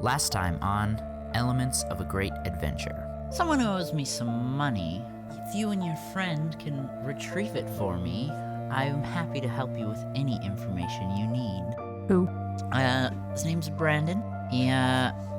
Last time on Elements of a Great Adventure. Someone owes me some money. If you and your friend can retrieve it for me, I'm happy to help you with any information you need. Who? His name's Brandon. He,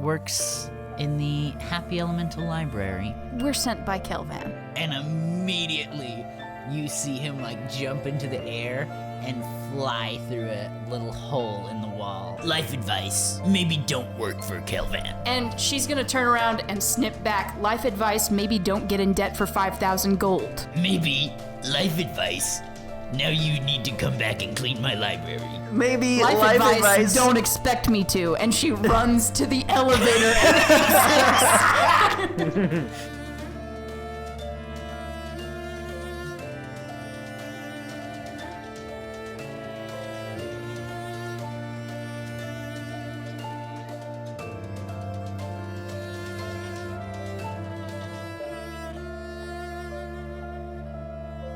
works in the Happy Elemental Library. We're sent by Kelvan. And immediately, you see him, jump into the air and fly through a little hole in the wall. Life advice, maybe don't work for Kelvan. And she's gonna turn around and snip back. Life advice, maybe don't get in debt for 5,000 gold. Maybe life advice, now you need to come back and clean my library. Maybe Life advice, don't expect me to. And she runs to the elevator and exits.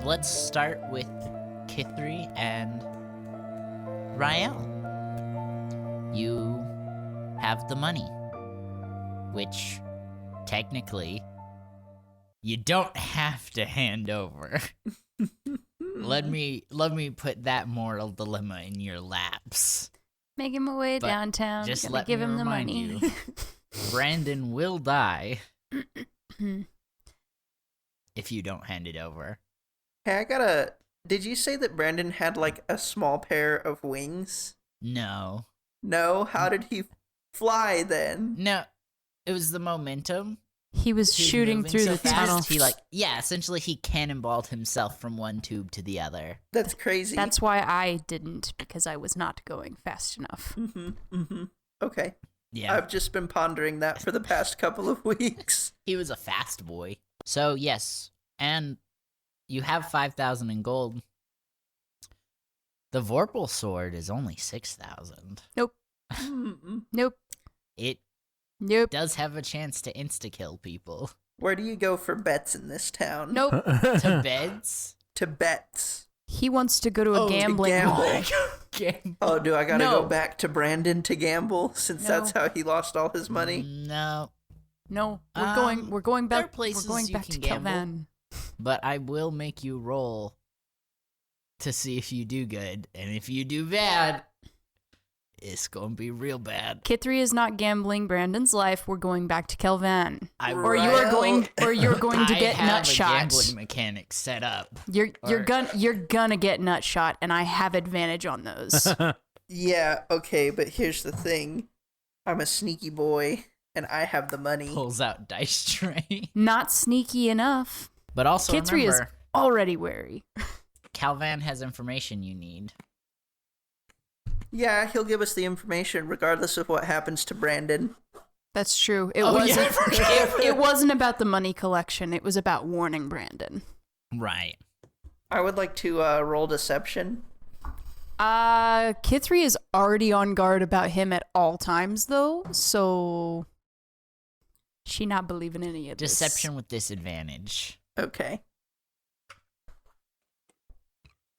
Let's start with Kithri and Rael. You have the money, which technically you don't have to hand over. Let me put that moral dilemma in your laps. Making my way But downtown. just Gonna let give me him the remind money. you, Brandon will die if you don't hand it over. Hey, did you say that Brandon had a small pair of wings? No. No? How did he fly then? No. It was the momentum. He was He was shooting moving through so the fast, tunnel. He essentially he cannonballed himself from one tube to the other. That's crazy. That's why I didn't, because I was not going fast enough. Okay. Yeah. I've just been pondering that for the past couple of weeks. He was a fast boy. So, yes. And you have 5,000 in gold. The Vorpal sword is only 6,000. Nope. Nope. It Nope. does have a chance to insta-kill people. Where do you go for bets in this town? Nope. To beds? To bets. He wants to go to a Oh, to gambling gamble. hall. Oh, do I gotta No. go back to Brandon to gamble since No. that's how he lost all his money? No. No, we're Um, going there are back. places We're going you back can to gamble. Kelvan. But I will make you roll to see if you do good. And if you do bad, it's gonna be real bad. Kithri is not gambling Brandon's life. We're going back to Kelvan. Or you're going to get I have nut a shot. gambling mechanic set up. You're Or- gonna get nut shot, and I have advantage on those. Yeah, okay, but here's the thing. I'm a sneaky boy, and I have the money. Pulls out dice tray. Not sneaky enough. But also Kithri is remember, already wary. Calvan has information you need. Yeah, he'll give us the information regardless of what happens to Brandon. That's true. It Oh, wasn't. yeah, I forgot. It wasn't about the money collection. It was about warning Brandon. Right. I would like to roll deception. Kithri is already on guard about him at all times, though. So she not believing any of this. Deception with disadvantage. Okay.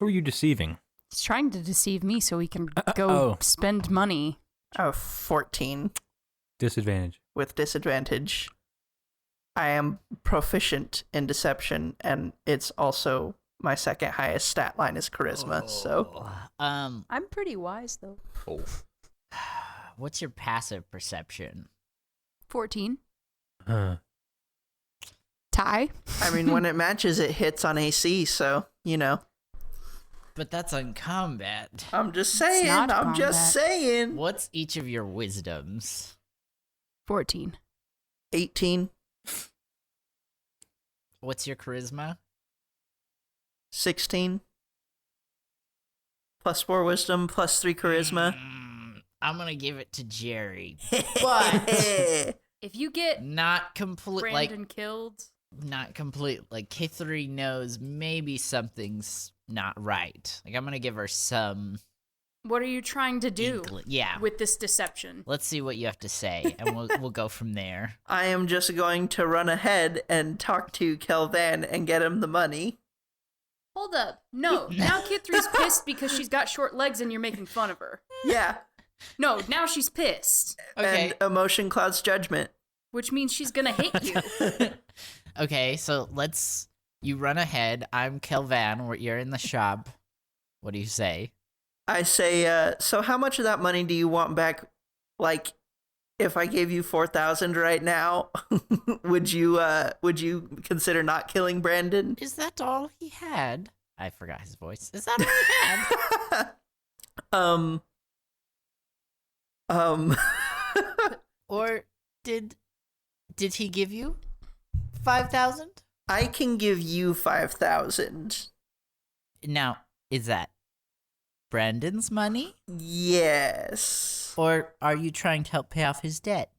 Who are you deceiving? He's trying to deceive me so he can go oh. spend money. Oh, 14 Disadvantage. with disadvantage. I am proficient in deception, and it's also my second highest stat line is charisma, so... I'm pretty wise, though. what's your passive perception? 14. Huh. Tie. I mean, when it matches, it hits on AC, so, But that's on combat. I'm just saying, not I'm just combat. saying. What's each of your wisdoms? 14. 18, What's your charisma? 16, plus 4 wisdom, plus 3 charisma. I'm gonna give it to Jerry. But If you get Not complete, Brandon killed, not complete. Kithri knows maybe something's not right. I'm gonna give her some. what are you trying to do Yeah. with this deception? Let's see what you have to say, and we'll go from there. I am just going to run ahead and talk to Kelvan and get him the money. Hold up. No. Now Kithri's pissed because she's got short legs and you're making fun of her. Yeah. No, now she's pissed, Okay. And emotion clouds judgment. which means she's gonna hit you. Okay, so you run ahead. I'm Kelvan. You're in the shop. What do you say? I say, so how much of that money do you want back? Like, if I gave you 4,000 right now, would you consider not killing Brandon? Is that all he had? I forgot his voice. Is that all he had? Or did he give you 5,000? I can give you 5,000. Now, is that Brandon's money? Yes. Or are you trying to help pay off his debt?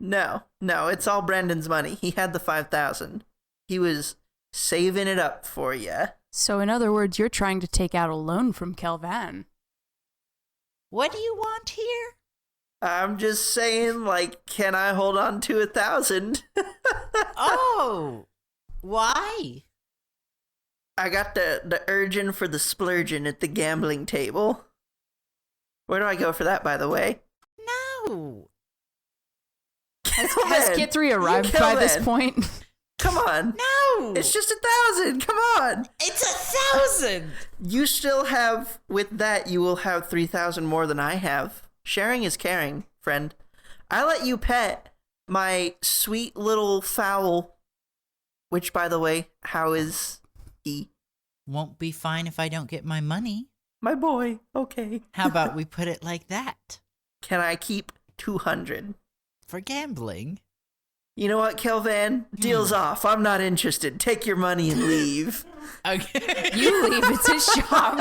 No, it's all Brandon's money. He had the 5,000. He was saving it up for you. So, in other words, you're trying to take out a loan from Kelvan. What do you want here? I'm just saying, like, can I hold on to 1,000? Oh, why? I got the urging for the splurging at the gambling table. Where do I go for that, by the way? No. Has Kithri arrived by this point? Come on. No. It's just 1,000. Come on. It's 1,000. You still have, with that, you will have 3,000 more than I have. Sharing is caring, friend. I let you pet my sweet little fowl, which, by the way, how is he? Won't be fine if I don't get my money. My boy. Okay. How about we put it like that? Can I keep 200? For gambling? You know what, Kelvan? Deal's off. I'm not interested. Take your money and leave. Okay. You leave. It's his job.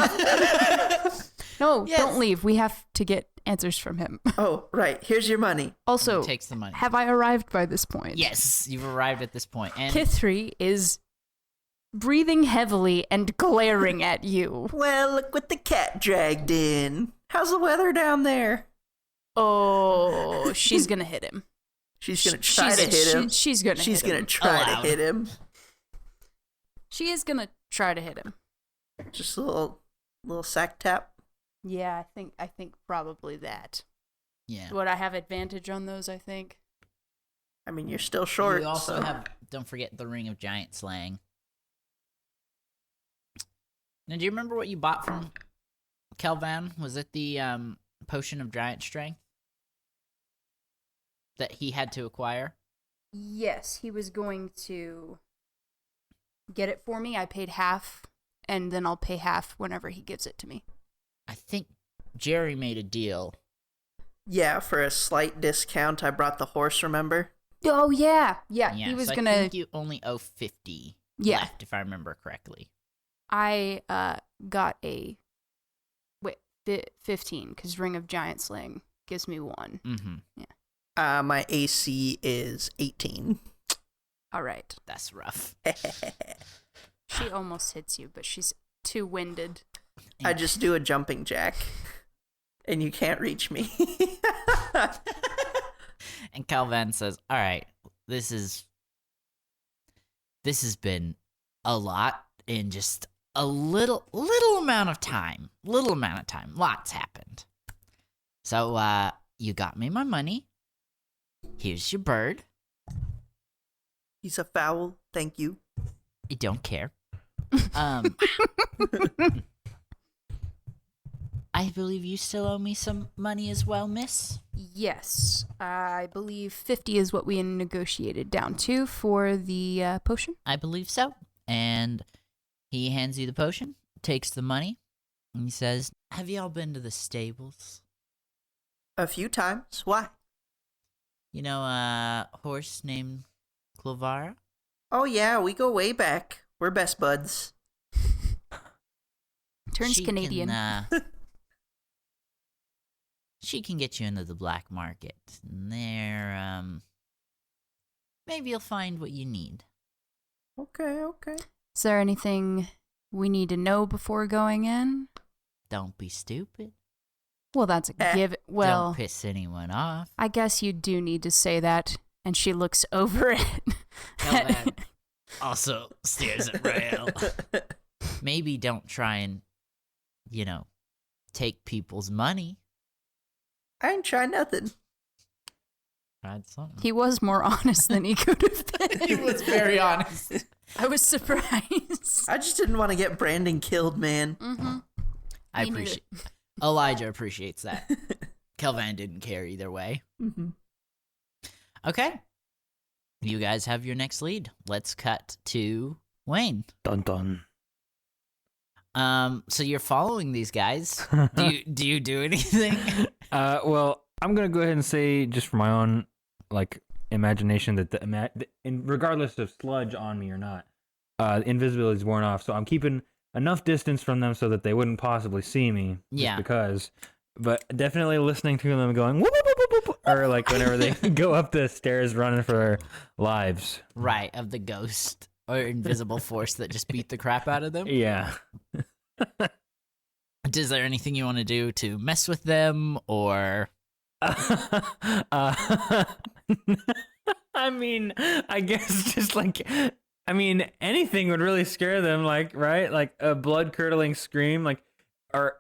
No, Yes. don't leave. We have to get answers from him. Oh, right. Here's your money. Also, He takes the money. have I arrived by this point? Yes, you've arrived at this point. And Kithri is breathing heavily and glaring at you. Well, look what the cat dragged in. How's the weather down there? Oh, she's gonna hit him. She's gonna try to hit him. She's gonna She's hit gonna him. try Allowed. to hit him. She is gonna try to hit him. Just a little sack tap. Yeah, I think probably that. yeah. Would I have advantage on those, I think? I mean, you're still short. You also so- have, don't forget, the Ring of Giant Slaying. Now, do you remember what you bought from Kelvan? Was it the Potion of Giant Strength that he had to acquire? Yes, he was going to get it for me. I paid half, and then I'll pay half whenever he gives it to me. I think Jerry made a deal. Yeah, for a slight discount, I brought the horse. Remember? Oh, yeah. He was so gonna... I think you only owe 50 Yeah. left, if I remember correctly. I got a 15 because Ring of Giant Slaying gives me 1. Mm-hmm. My AC is 18. All right. That's rough. She almost hits you, but she's too winded. I just do a jumping jack, and you can't reach me. And Calvan says, "All right, this has been a lot in just a little amount of time. Lots happened. So, you got me my money. Here's your bird. He's a fowl. Thank you. I don't care. I believe you still owe me some money as well, miss. Yes, I believe 50 is what we negotiated down to for the potion. I believe so. And he hands you the potion, takes the money, and he says, "Have y'all been to the stables? A few times. Why? You know a horse named Clovara? Oh, yeah, we go way back. We're best buds. Turns She Canadian. She can get you into the black market. And there, maybe you'll find what you need." Okay. Is there anything we need to know before going in? Don't be stupid. Well, that's a give. Well, Don't piss anyone off. I guess you do need to say that. And she looks over it. Calvan also stares at Rael. Maybe don't try and, take people's money. I ain't tried nothing. Tried something. He was more honest than he could have been. He was very honest. I was surprised. I just didn't want to get Brandon killed, man. Mm-hmm. I He knew appreciate. Elijah appreciates that. Kelvan didn't care either way. Mm-hmm. Okay. You guys have your next lead. Let's cut to Wayne. Dun dun. So you're following these guys. Do you do anything? Well, I'm gonna go ahead and say, just for my own imagination, that regardless of sludge on me or not, invisibility is worn off. So I'm keeping enough distance from them so that they wouldn't possibly see me. Yeah. Because, but definitely listening to them going whoop, whoop, whoop, whoop, whoop, or like whenever they go up the stairs running for their lives. Right, of the ghost or invisible force that just beat the crap out of them. Yeah. Is there anything you want to do to mess with them or? I mean, I guess just anything would really scare them, right? Like a blood curdling scream,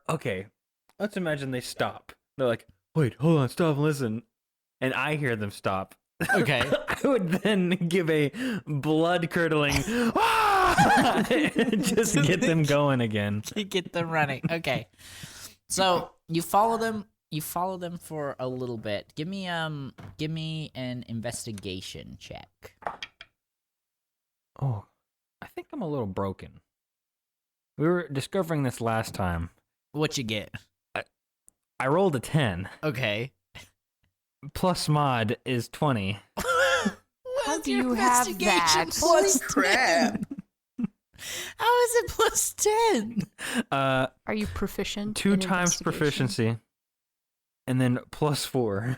okay, let's imagine they stop. They're like, wait, hold on, stop and listen. And I hear them stop. Okay. I would then give a blood curdling, just to get them going again. To get them running. Okay. So you follow them. You follow them for a little bit. Give me an investigation check. Oh, I think I'm a little broken. We were discovering this last time. What you get? I rolled a 10. Okay. Plus mod is 20. How do you have that? Holy crap. How is it plus 10? Are you proficient? 2 in times investigation? proficiency. And then plus 4.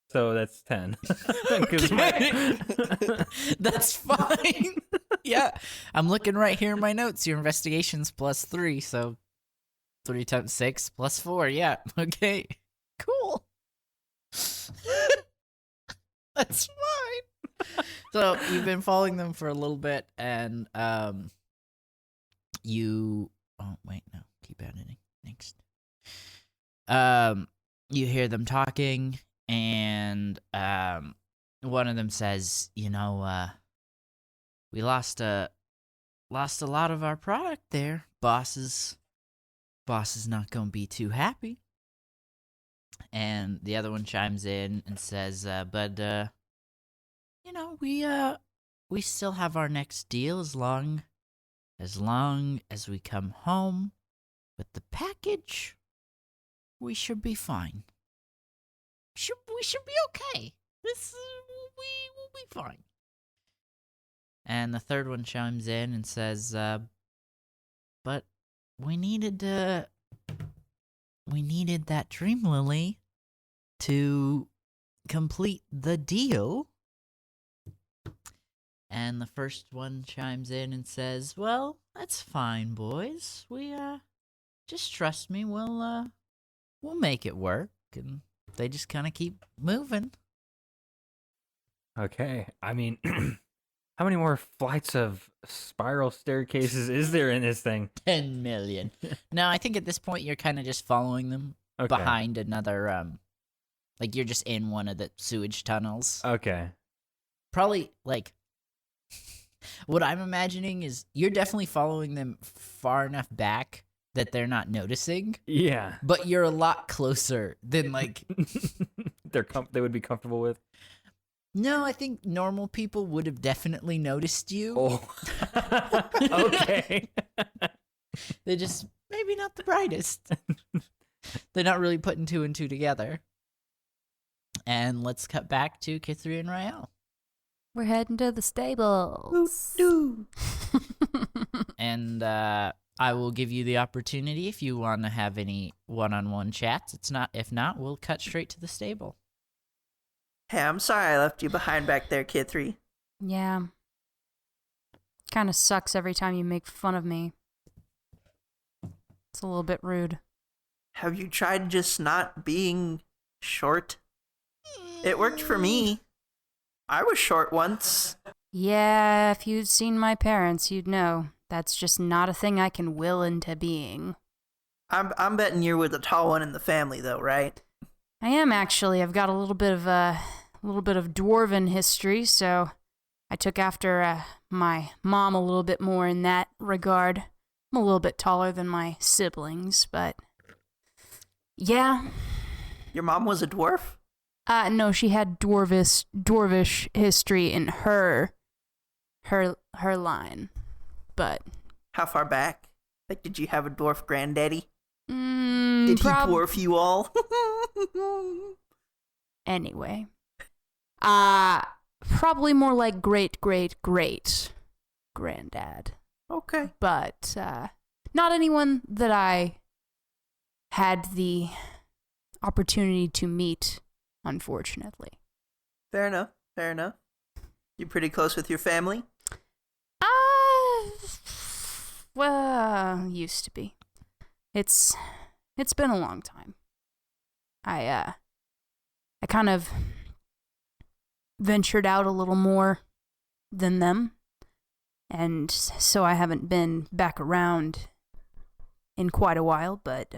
So that's 10. 'Cause That's fine. Yeah. I'm looking right here in my notes. Your investigation's plus 3, so 3 times 6 plus 4. Yeah. Okay. Cool. That's fine. So you've been following them for a little bit, and you. Oh wait, no. Keep editing. Next. You hear them talking, and one of them says, "We lost a lot of our product there. Boss is not gonna be too happy." And the other one chimes in and says, "But we still have our next deal as long as we come home with the package. We should be fine. We should be okay. We will be fine." And the third one chimes in and says, "But we needed that dream lily to complete the deal." And the first one chimes in and says, "Well, that's fine, boys. We just trust me. We'll make it work." And they just kind of keep moving. Okay. I mean, how many more flights of spiral staircases is there in this thing? 10 million. No, I think at this point you're kind of just following them behind another you're just in one of the sewage tunnels. Okay. Probably what I'm imagining is you're definitely following them far enough back that they're not noticing, Yeah. but you're a lot closer than They would be comfortable with. No, I think normal people would have definitely noticed you. Oh. Okay. They're just maybe not the brightest. They're not really putting 2 and 2 together. And let's cut back to Kithri and Rael. We're heading to the stables. And I will give you the opportunity if you want to have any one-on-one chats. If not, we'll cut straight to the stable. Hey, I'm sorry I left you behind back there, Kithri. Yeah. Kind of sucks every time you make fun of me. It's a little bit rude. Have you tried just not being short? It worked for me. I was short once. Yeah, if you'd seen my parents, you'd know. That's just not a thing I can will into being. I'm betting you're with the tall one in the family, though, right? I am actually. I've got a little bit of dwarven history, so I took after my mom a little bit more in that regard. I'm a little bit taller than my siblings, but yeah. Your mom was a dwarf? No, she had dwarvish history in her line, but How far back? Like, did you have a dwarf granddaddy? mm, Did he dwarf you all? Anyway, probably more like great granddad, Okay. but not anyone that I had the opportunity to meet, unfortunately. Fair enough. You pretty close with your family? Well, used to be. It's been a long time. I kind of ventured out a little more than them, and so I haven't been back around in quite a while, but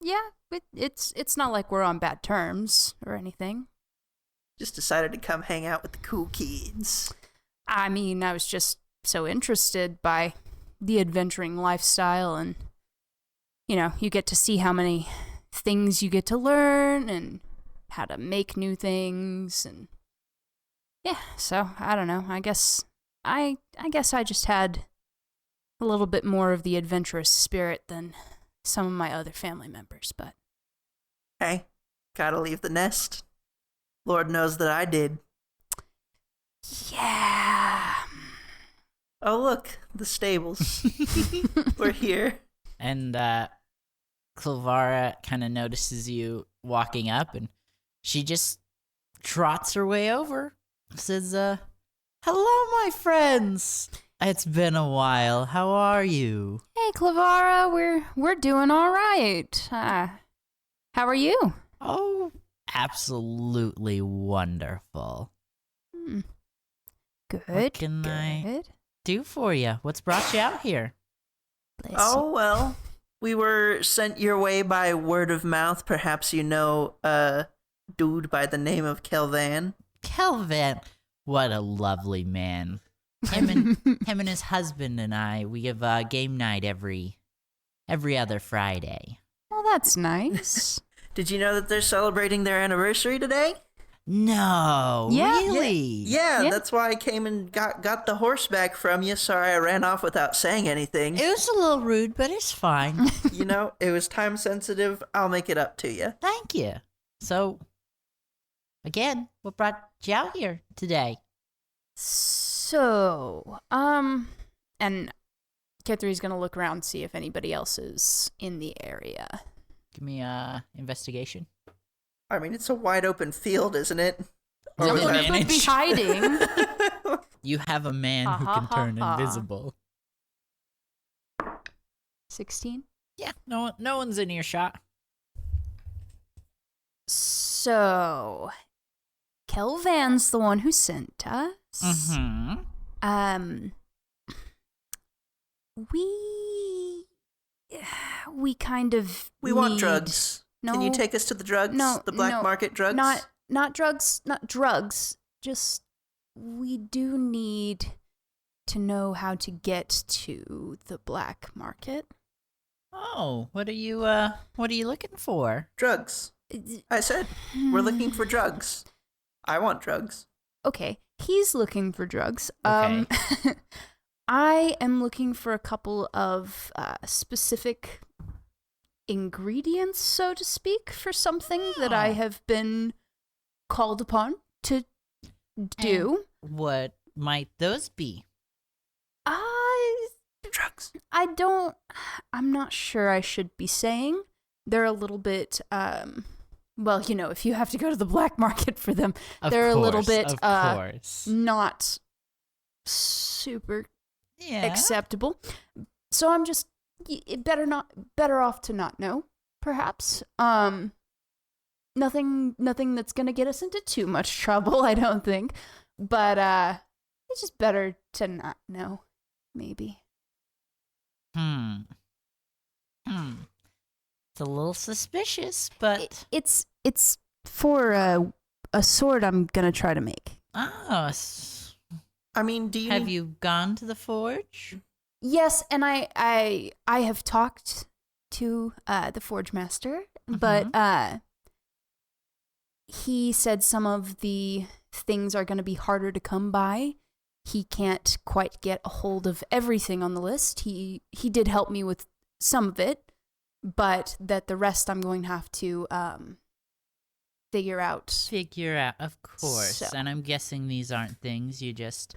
yeah, it's not like we're on bad terms or anything. Just decided to come hang out with the cool kids. I mean, I was just so interested by the adventuring lifestyle, and you get to see how many things you get to learn and how to make new things, and yeah, so I don't know. I guess I just had a little bit more of the adventurous spirit than some of my other family members, but Hey, gotta leave the nest. Lord knows that I did. yeah. Oh, look, the stables. We're here. And Clavara kind of notices you walking up, and she just trots her way over. Says, "Hello, my friends. It's been a while. How are you?" Hey, Clavara, we're doing all right. How are you? Oh, absolutely wonderful. Good. What can I do for you? What's brought you out here? Bless Oh, well, we were sent your way by word of mouth. Perhaps you know a dude by the name of Kelvan. Kelvin, what a lovely man. Him and his husband and I, we have game night every other Friday. Well, that's nice. Did you know that they're celebrating their anniversary today? No, Yeah. really? Yeah, that's why I came and got the horse back from you. Sorry I ran off without saying anything. It was a little rude, but it's fine. You know, it was time sensitive. I'll make it up to you. Thank you. So, again, what brought you out here today? So, and Kithri's gonna look around and see if anybody else is in the area. Give me a investigation. I mean, it's a wide open field, isn't it? Roll was that- Someone could be hiding. You have a man who can turn invisible. 16. Yeah, no one's in earshot. So, Kelvan's the one who sent us. Mm-hmm. We kind of We want need- drugs. No, Can you take us to the drugs? No, the black no, market drugs? not drugs, not drugs. Just we do need to know how to get to the black market. Oh, what are you looking for? Drugs. I said, we're looking for drugs. I want drugs. Okay, he's looking for drugs. Okay. I am looking for a couple of specific ingredients, so to speak, for something that I Oh. have been called upon to do. What might those be? Drugs. I'm not sure I should be saying. They're a little bit, well, if you have to go to the black market for them, they're a little bit, of course. not super Yeah. acceptable. So I'm just better off to not know, perhaps. Nothing that's gonna get us into too much trouble, I don't think. But it's just better to not know, maybe. It's a little suspicious, but It's for a sword I'm gonna try to make. I mean, do you have you gone to the forge? Yes, and I have talked to the forge master, but he said some of the things are going to be harder to come by. He can't quite get a hold of everything on the list. He did help me with some of it, but that the rest I'm going to have to figure out. Of course. So. And I'm guessing these aren't things you just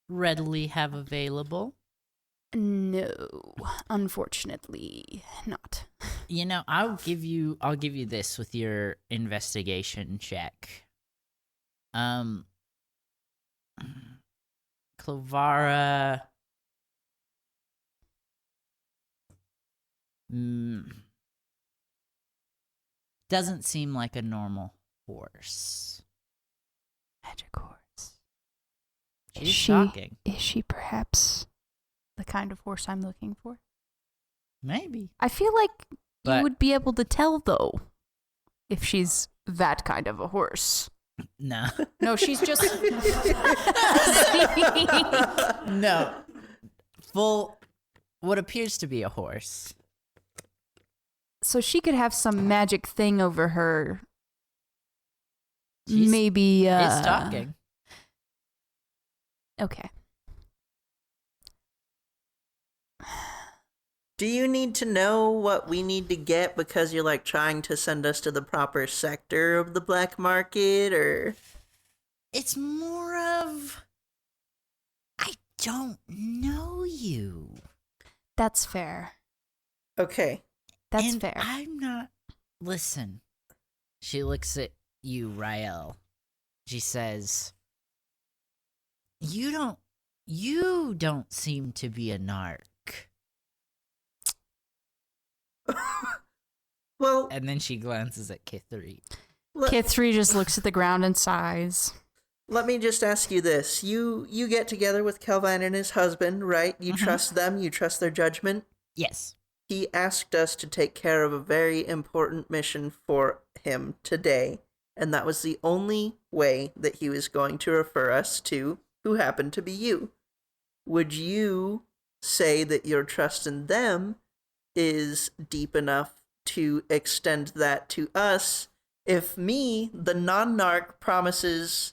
readily have available. No, unfortunately not. You know, I'll give you this with your investigation check. Clovara doesn't seem like a normal horse. Magic horse. She's shocking. Is she perhaps the kind of horse I'm looking for? Maybe. I feel like But- you would be able to tell, though, if she's that kind of a horse. No. No, she's just... No. Full what appears to be a horse. So she could have some magic thing over her. She's- Maybe, It's talking. Okay. Do you need to know what we need to get because you're like trying to send us to the proper sector of the black market, or? It's more of I don't know you. That's fair. Okay. That's And fair. I'm not. Listen. She looks at you, Rael. She says, You don't seem to be a narc." Well, And then she glances at Kithri. Kithri just looks at the ground and sighs. let me just ask you this: you get together with Kelvin and his husband, right? You trust them. You trust their judgment. Yes. He asked us to take care of a very important mission for him today, and that was the only way that he was going to refer us to, who happened to be you. Would you say that your trust in them is deep enough to extend that to us if me, the non-narc, promises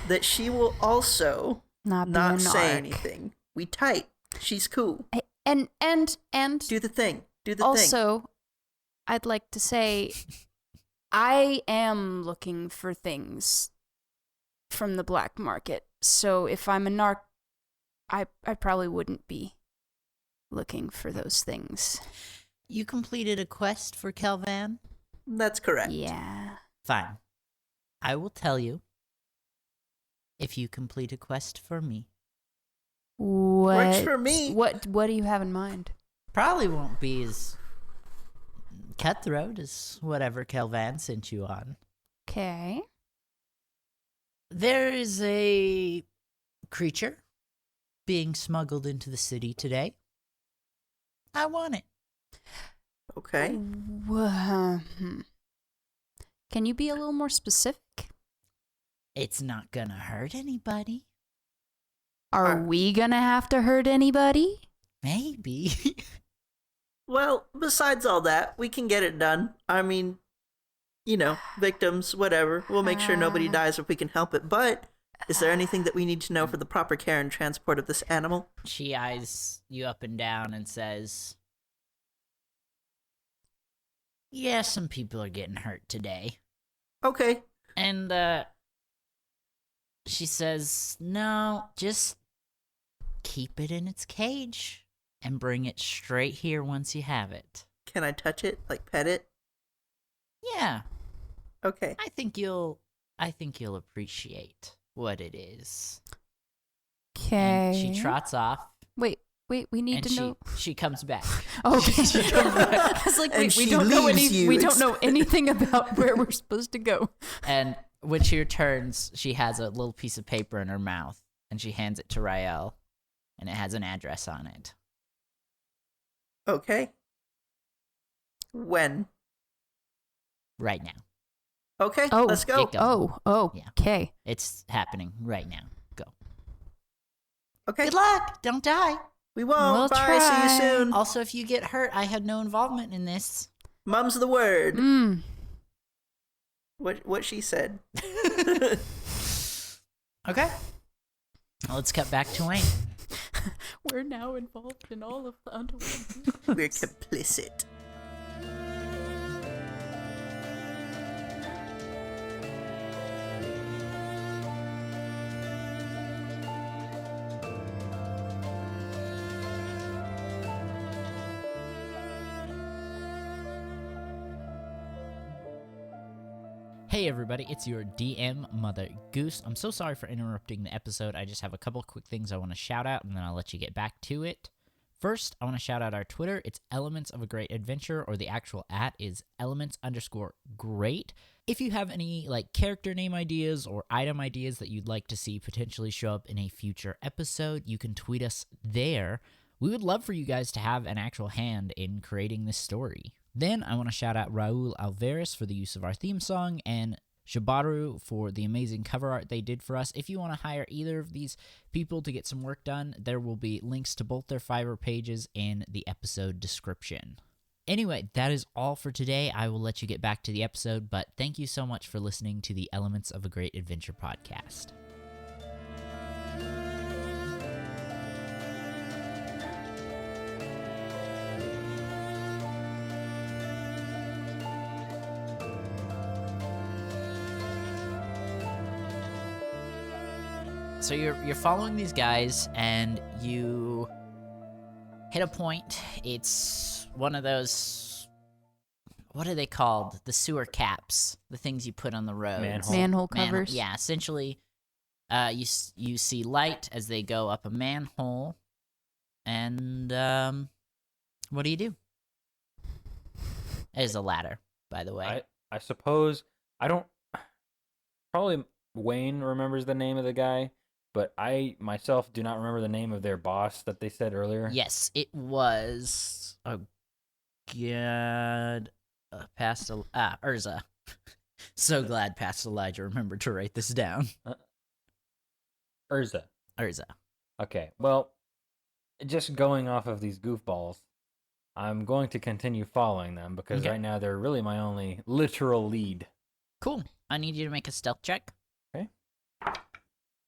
that she will also Not not being an say arc. anything? We tight. She's cool. And Do the thing. Do the thing. also, I'd like to say, I am looking for things from the black market. So if I'm a narc, I probably wouldn't be looking for those things. You completed a quest for Kelvan? That's correct. Yeah. Fine. I will tell you if you complete a quest for me. What? Works for me. What do you have in mind? Probably won't be as cutthroat as whatever Kelvan sent you on. Okay. There is a creature being smuggled into the city today. I want it. Okay. Can you be a little more specific? It's not gonna hurt anybody. Are we gonna have to hurt anybody? Maybe. Well, besides all that, we can get it done. I mean, you know, victims, whatever. We'll make sure nobody dies if we can help it. But is there anything that we need to know for the proper care and transport of this animal? She eyes you up and down and says, "Yeah, some people are getting hurt today." Okay. And she says, "No, just keep it in its cage and bring it straight here once you have it." Can I touch it? Like pet it? Yeah, Okay. I think you'll appreciate what it is. Okay. And she trots off, Wait, we need and to know. she comes back. Okay. She comes back. I was like, And wait, we she don't know leaves you. we don't know anything about where we're supposed to go. And when she returns, she has a little piece of paper in her mouth, and she hands it to Rael, and it has an address on it. Okay. When? Right now. Okay, Oh, let's go. Get going. Yeah. Okay. It's happening right now. Go. Okay, Good luck. Don't die. we won't. We'll Bye. See you try. soon. Also, if you get hurt, I had no involvement in this. Mum's the word. Mm. What she said. Okay. Let's cut back to Wayne. We're now involved in all of the underworld. We're complicit. Hey everybody, it's your DM, MotherGoose. I'm so sorry for interrupting the episode. I just have a couple quick things I want to shout out, and then I'll let you get back to it. First, I want to shout out our Twitter. It's Elements of a Great Adventure, or the actual @ is elements_great. If you have any character name ideas or item ideas that you'd like to see potentially show up in a future episode, you can tweet us there. We would love for you guys to have an actual hand in creating this story. Then I want to shout out Raul Alvarez for the use of our theme song and Shabaru for the amazing cover art they did for us. If you want to hire either of these people to get some work done, there will be links to both their Fiverr pages in the episode description. Anyway, that is all for today. I will let you get back to the episode, but thank you so much for listening to the Elements of a Great Adventure podcast. So you're following these guys, and you hit a point. It's one of those, what are they called? The sewer caps, the things you put on the roads. Manhole covers. Yeah, essentially, you see light as they go up a manhole, and what do you do? There's a ladder, by the way. I suppose I don't. Probably Wayne remembers the name of the guy, but I myself do not remember the name of their boss that they said earlier. Yes, it was. Oh, God. Urza. So glad Past Elijah remembered to write this down. Urza. Urza. Okay, well, just going off of these goofballs, I'm going to continue following them because Okay. right now they're really my only literal lead. Cool. I need you to make a stealth check. Okay.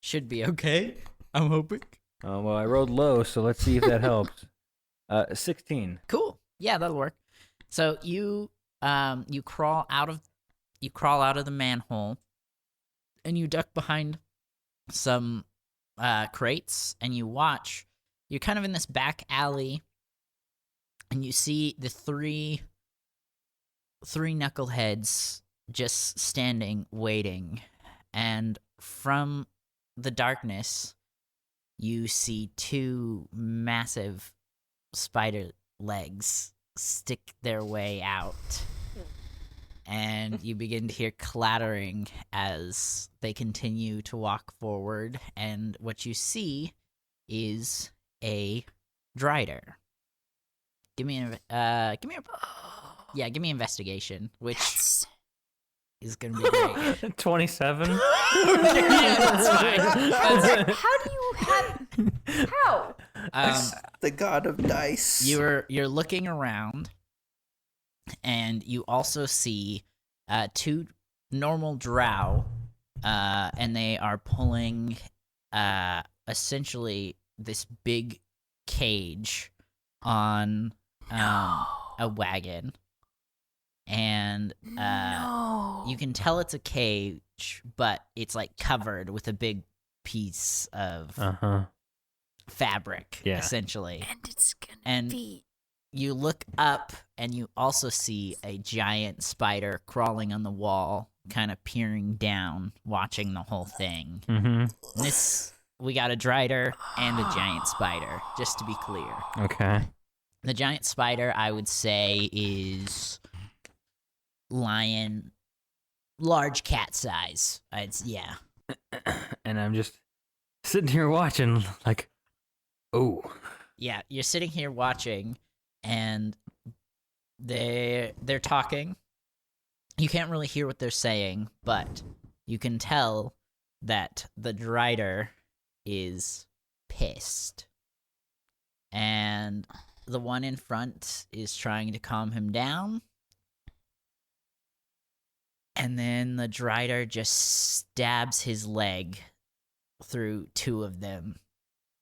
Should be okay. I'm hoping. Well, I rolled low, so let's see if that helps. 16. Cool. Yeah, that'll work. So you crawl out of the manhole, and you duck behind some crates, and you watch. You're kind of in this back alley, and you see the three knuckleheads just standing, waiting, and from the darkness, you see two massive spider legs stick their way out, and you begin to hear clattering as they continue to walk forward, and what you see is a drider. Give me investigation, which is gonna be great. 27? Yeah, that's fine. How do you have? How? The god of dice. You're looking around, and you also see two normal drow, and they are pulling essentially this big cage on a wagon, and you can tell it's a cage, but it's covered with a big piece of fabric, Yeah. essentially. And it's gonna And be. you look up, and you also see a giant spider crawling on the wall, kind of peering down, watching the whole thing. Mm-hmm. We got a drider and a giant spider, just to be clear. Okay. The giant spider, I would say, is large cat size. Yeah. And I'm just sitting here watching, oh. Yeah, you're sitting here watching, and They're talking. You can't really hear what they're saying, but you can tell that the Drider is pissed. And the one in front is trying to calm him down. And then the Drider just stabs his leg through two of them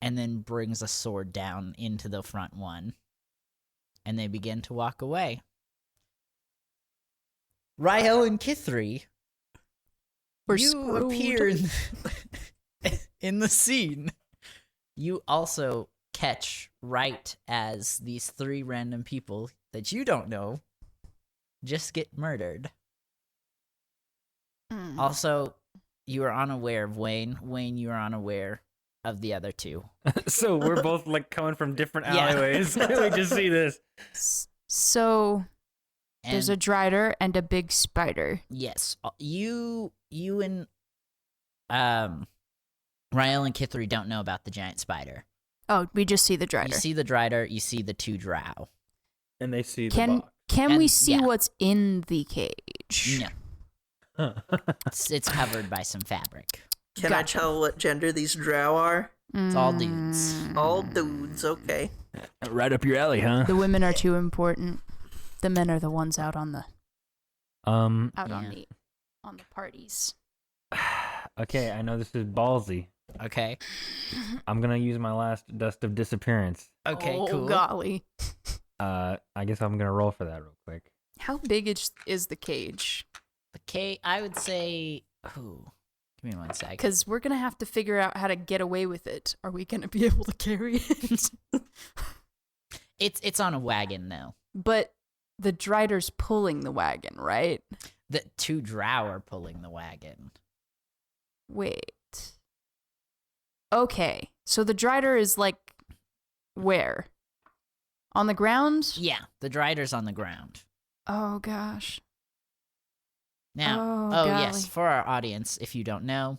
and then brings a sword down into the front one. And they begin to walk away. Rael and Kithri, We're you screwed. appear in the scene. You also catch right as these three random people that you don't know just get murdered. Also, you are unaware of Wayne. Wayne, you are unaware of the other two. So we're both like coming from different Yeah. alleyways. We just see this. So there's a And Drider and a big spider. yes, you and Rael and Kithri don't know about the giant spider. Oh, we just see the Drider. You see the Drider, you see the two drow. And they see the Can box. can we And- see yeah. what's in the cage? No, it's covered by some fabric. Can I Gotcha. tell what gender these drow are? It's all dudes. All dudes, okay. Right up your alley, huh? The women are too important. The men are the ones out on the Um. out Yeah. on the parties. Okay, I know this is ballsy. Okay. I'm gonna use my last dust of disappearance. Okay, oh, cool. golly. I guess I'm gonna roll for that real quick. How big is the cage? Okay, I would say. Oh, give me 1 sec. Because we're gonna have to figure out how to get away with it. Are we gonna be able to carry it? It's on a wagon though. But the Drider's pulling the wagon, right? The two drow are pulling the wagon. Wait. Okay, so the Drider is like where? On the ground? Yeah, the Drider's on the ground. Oh gosh. Now, Oh, yes, golly. for our audience, if you don't know,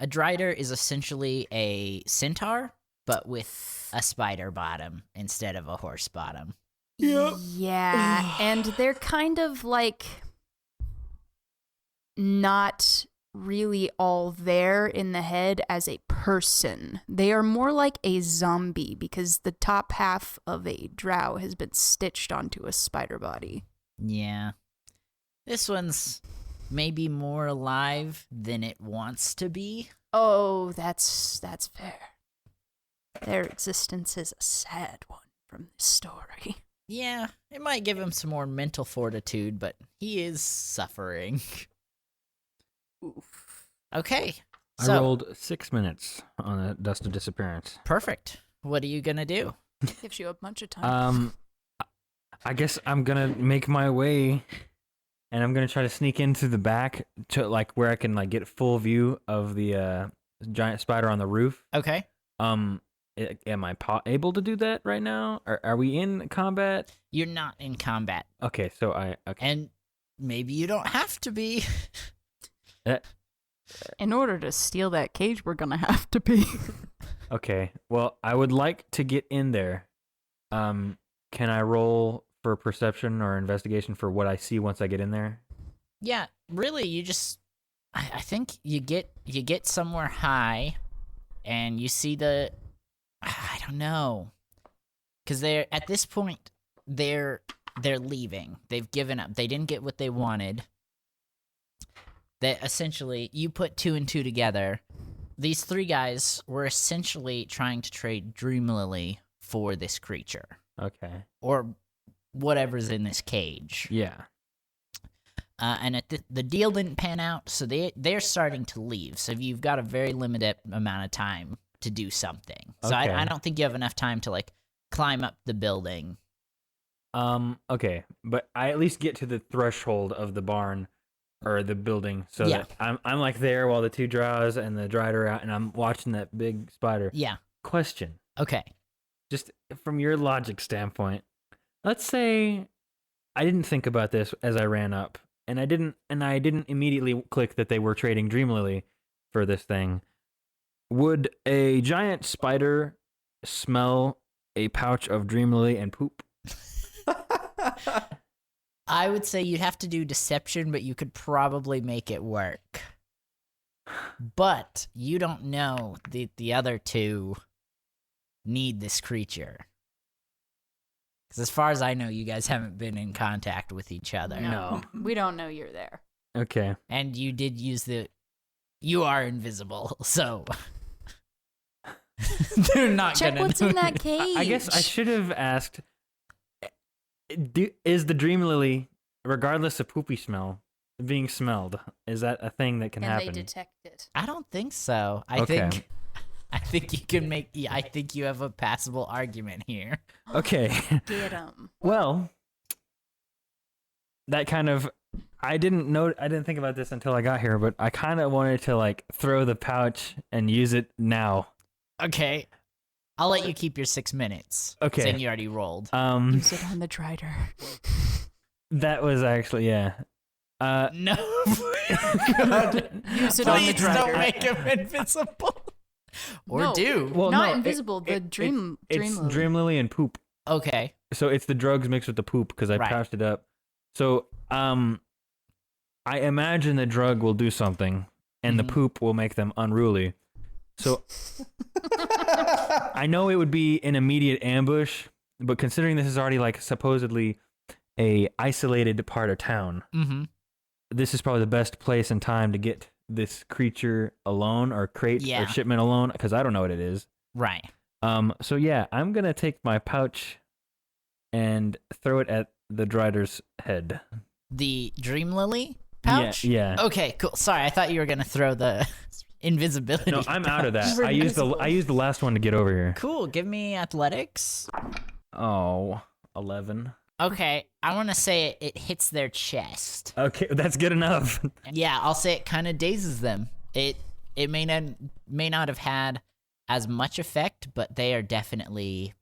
a Drider is essentially a centaur, but with a spider bottom instead of a horse bottom. Yeah, and they're kind of like not really all there in the head as a person. They are more like a zombie because the top half of a drow has been stitched onto a spider body. Yeah. This one's maybe more alive than it wants to be. Oh, that's fair. Their existence is a sad one from this story. Yeah, it might give him some more mental fortitude, but he is suffering. Oof. Okay. I So, rolled 6 minutes on a dust of disappearance. perfect. What are you going to do? Gives you a bunch of time. I guess I'm gonna make my way, and I'm gonna try to sneak into the back to like where I can like get full view of the giant spider on the roof. Okay. Am I able to do that right now? Are we in combat? You're not in combat, Okay, so okay. and maybe you don't have to be. In order to steal that cage, we're gonna have to be. Okay. Well, I would like to get in there. Can I roll for perception or investigation for what I see once I get in there? Yeah, really, you just I think you get somewhere high and you see the I don't know. Cuz they're at this point they're leaving. They've given up. They didn't get what they wanted. That essentially you put two and two together. These three guys were essentially trying to trade Dreamlily for this creature Okay. or whatever's in this cage. Yeah. And the deal didn't pan out, so they're starting to leave. So you've got a very limited amount of time to do something. So Okay. I don't think you have enough time to like climb up the building. Okay, but I at least get to the threshold of the barn or the building, so Yeah. that I'm like there while the two drows and the Drider are out, and I'm watching that big spider. Yeah. Question, Okay. just from your logic standpoint, let's say I didn't think about this as I ran up, and I didn't immediately click that they were trading Dreamlily for this thing. Would a giant spider smell a pouch of Dreamlily and poop? I would say you'd have to do deception, but you could probably make it work. But you don't know the other two need this creature. Because as far as I know, you guys haven't been in contact with each other. No. We don't know you're there. Okay. And you did use you are invisible, so they're not Check gonna what's know in that you. cage. I guess I should have asked, is the dream lily, regardless of poopy smell, being smelled? Is that a thing that can and happen? they detect it. I don't think so. Okay. I think you can make. Yeah, I think you have a passable argument here. Okay. Get 'em. Well, that kind of, I didn't think about this until I got here, but I kind of wanted to like throw the pouch and use it now. Okay, I'll let you keep your 6 minutes. Okay. Saying you already rolled. Use it on the Drider. That was actually, yeah. No. God. Use it on the Please don't Drider. make him invisible. Or No. do. Well, Not no, invisible, the dream it's lily. dream lily and poop. Okay. So it's the drugs mixed with the poop because I Right. pouched it up. So I imagine the drug will do something and the Mhm. poop will make them unruly. So I know it would be an immediate ambush, but considering this is already like supposedly a isolated part of town, Mm-hmm. this is probably the best place and time to get this creature alone or crate Yeah. or shipment alone because I don't know what it is. Right. So yeah, I'm gonna take my pouch and throw it at the Drider's head. The Dream Lily pouch? Yeah. Okay, cool. Sorry, I thought you were going to throw the invisibility. No, I'm out of that. You're I used invisible. the last one to get over here. Cool. Give me athletics. Oh, 11. Okay, I want to say it hits their chest. Okay, that's good enough. Yeah, I'll say it kind of dazes them. It may not have had as much effect, but they are definitely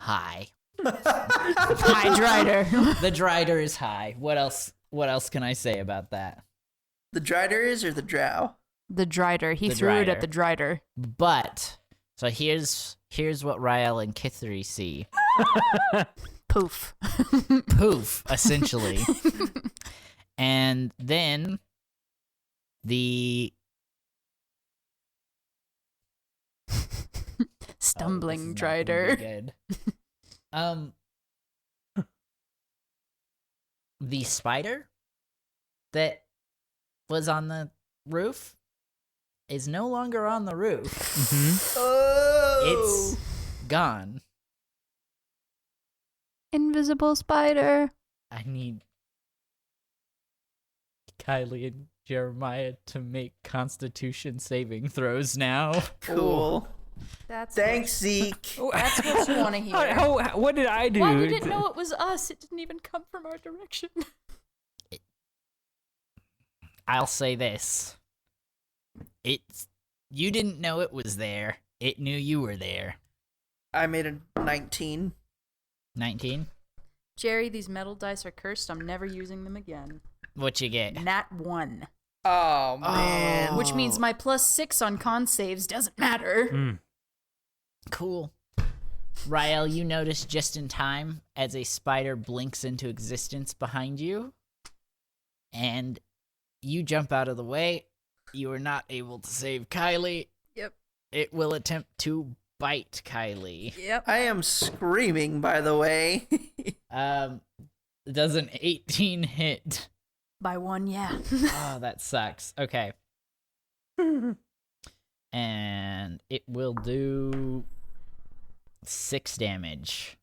high. Hi, Drider. The Drider is high. What else can I say about that? The Drider is or the Drow? The Drider. He The threw it Drider. at the Drider. But so here's what Rael and Kithri see. Poof. Poof, essentially. And then the Stumbling this is not gonna be Drider. good. The spider that was on the roof is no longer on the roof. Mhm. Oh! It's gone. Invisible spider. I need Kylie and Jeremiah to make Constitution saving throws now. Cool. That's Thanks, Zeke. That's what you want to hear. What did I do? Well, we didn't know it was us. It didn't even come from our direction. I'll say this. You didn't know it was there. It knew you were there. I made a 19. 19? Jerry, these metal dice are cursed. I'm never using them again. What you get? Nat 1. Oh, man. Which means my +6 on con saves doesn't matter. Mm. Cool. Rael, you notice just in time as a spider blinks into existence behind you, and you jump out of the way. You are not able to save Kylie. Yep. It will attempt to bite Kylie. Yep. I am screaming, by the way. Does an 18 hit? By 1, yeah. Oh, that sucks. Okay. And it will do 6 damage.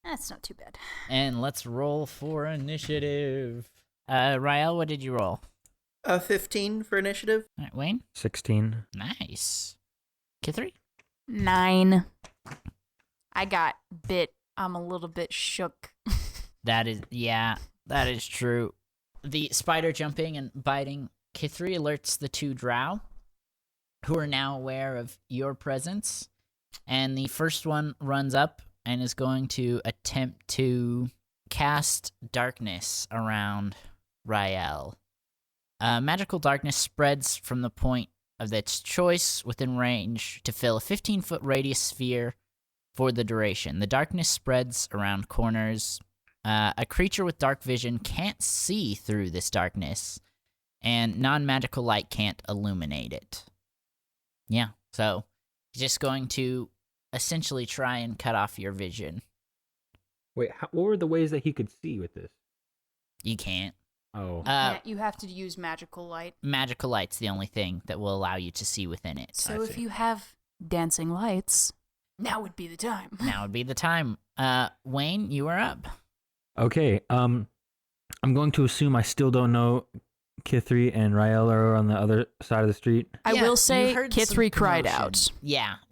That's not too bad. And let's roll for initiative. Rael, what did you roll? A 15 for initiative. All right, Wayne? 16. Nice. Kithri? 9. I got bit. I'm a little bit shook. That is true. The spider jumping and biting Kithri alerts the 2 drow, who are now aware of your presence. And the first one runs up and is going to attempt to cast darkness around Rael. Magical darkness spreads from the point of its choice within range to fill a 15-foot radius sphere for the duration. The darkness spreads around corners A creature with dark vision can't see through this darkness, and non-magical light can't illuminate it. Yeah, so he's just going to essentially try and cut off your vision. Wait, what were the ways that he could see with this? You can't. Oh. Yeah, you have to use magical light. Magical light's the only thing that will allow you to see within it. So if you have dancing lights, now would be the time. Now would be the time. Wayne, you are up. Okay. I'm going to assume I still don't know Kithri and Rael are on the other side of the street. I Yeah, will you say heard Kithri some cried commotion. out.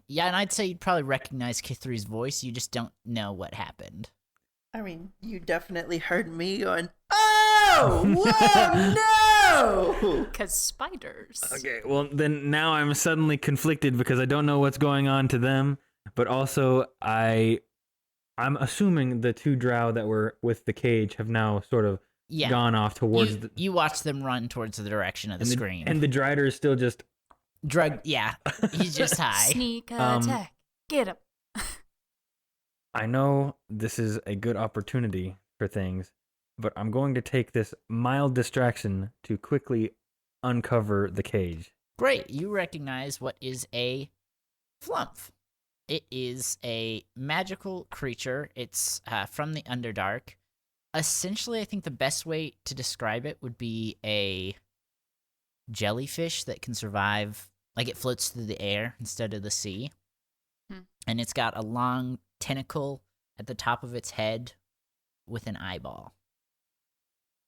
Yeah, and I'd say you'd probably recognize Kithri's voice. You just don't know what happened. I mean, you definitely heard me going, oh, whoa, no! Because spiders. Okay, well then now I'm suddenly conflicted because I don't know what's going on to them, but also I'm assuming the two drow that were with the cage have now sort of gone off towards you watch them run towards the direction of the screen. and the drider is still just he's just high. Sneak attack. Get him. I know this is a good opportunity for things, but I'm going to take this mild distraction to quickly uncover the cage. Great, you recognize what is a flumph. It is a magical creature. It's from the Underdark. Essentially, I think the best way to describe it would be a jellyfish that can survive, like it floats through the air instead of the sea. And it's got a long tentacle at the top of its head with an eyeball.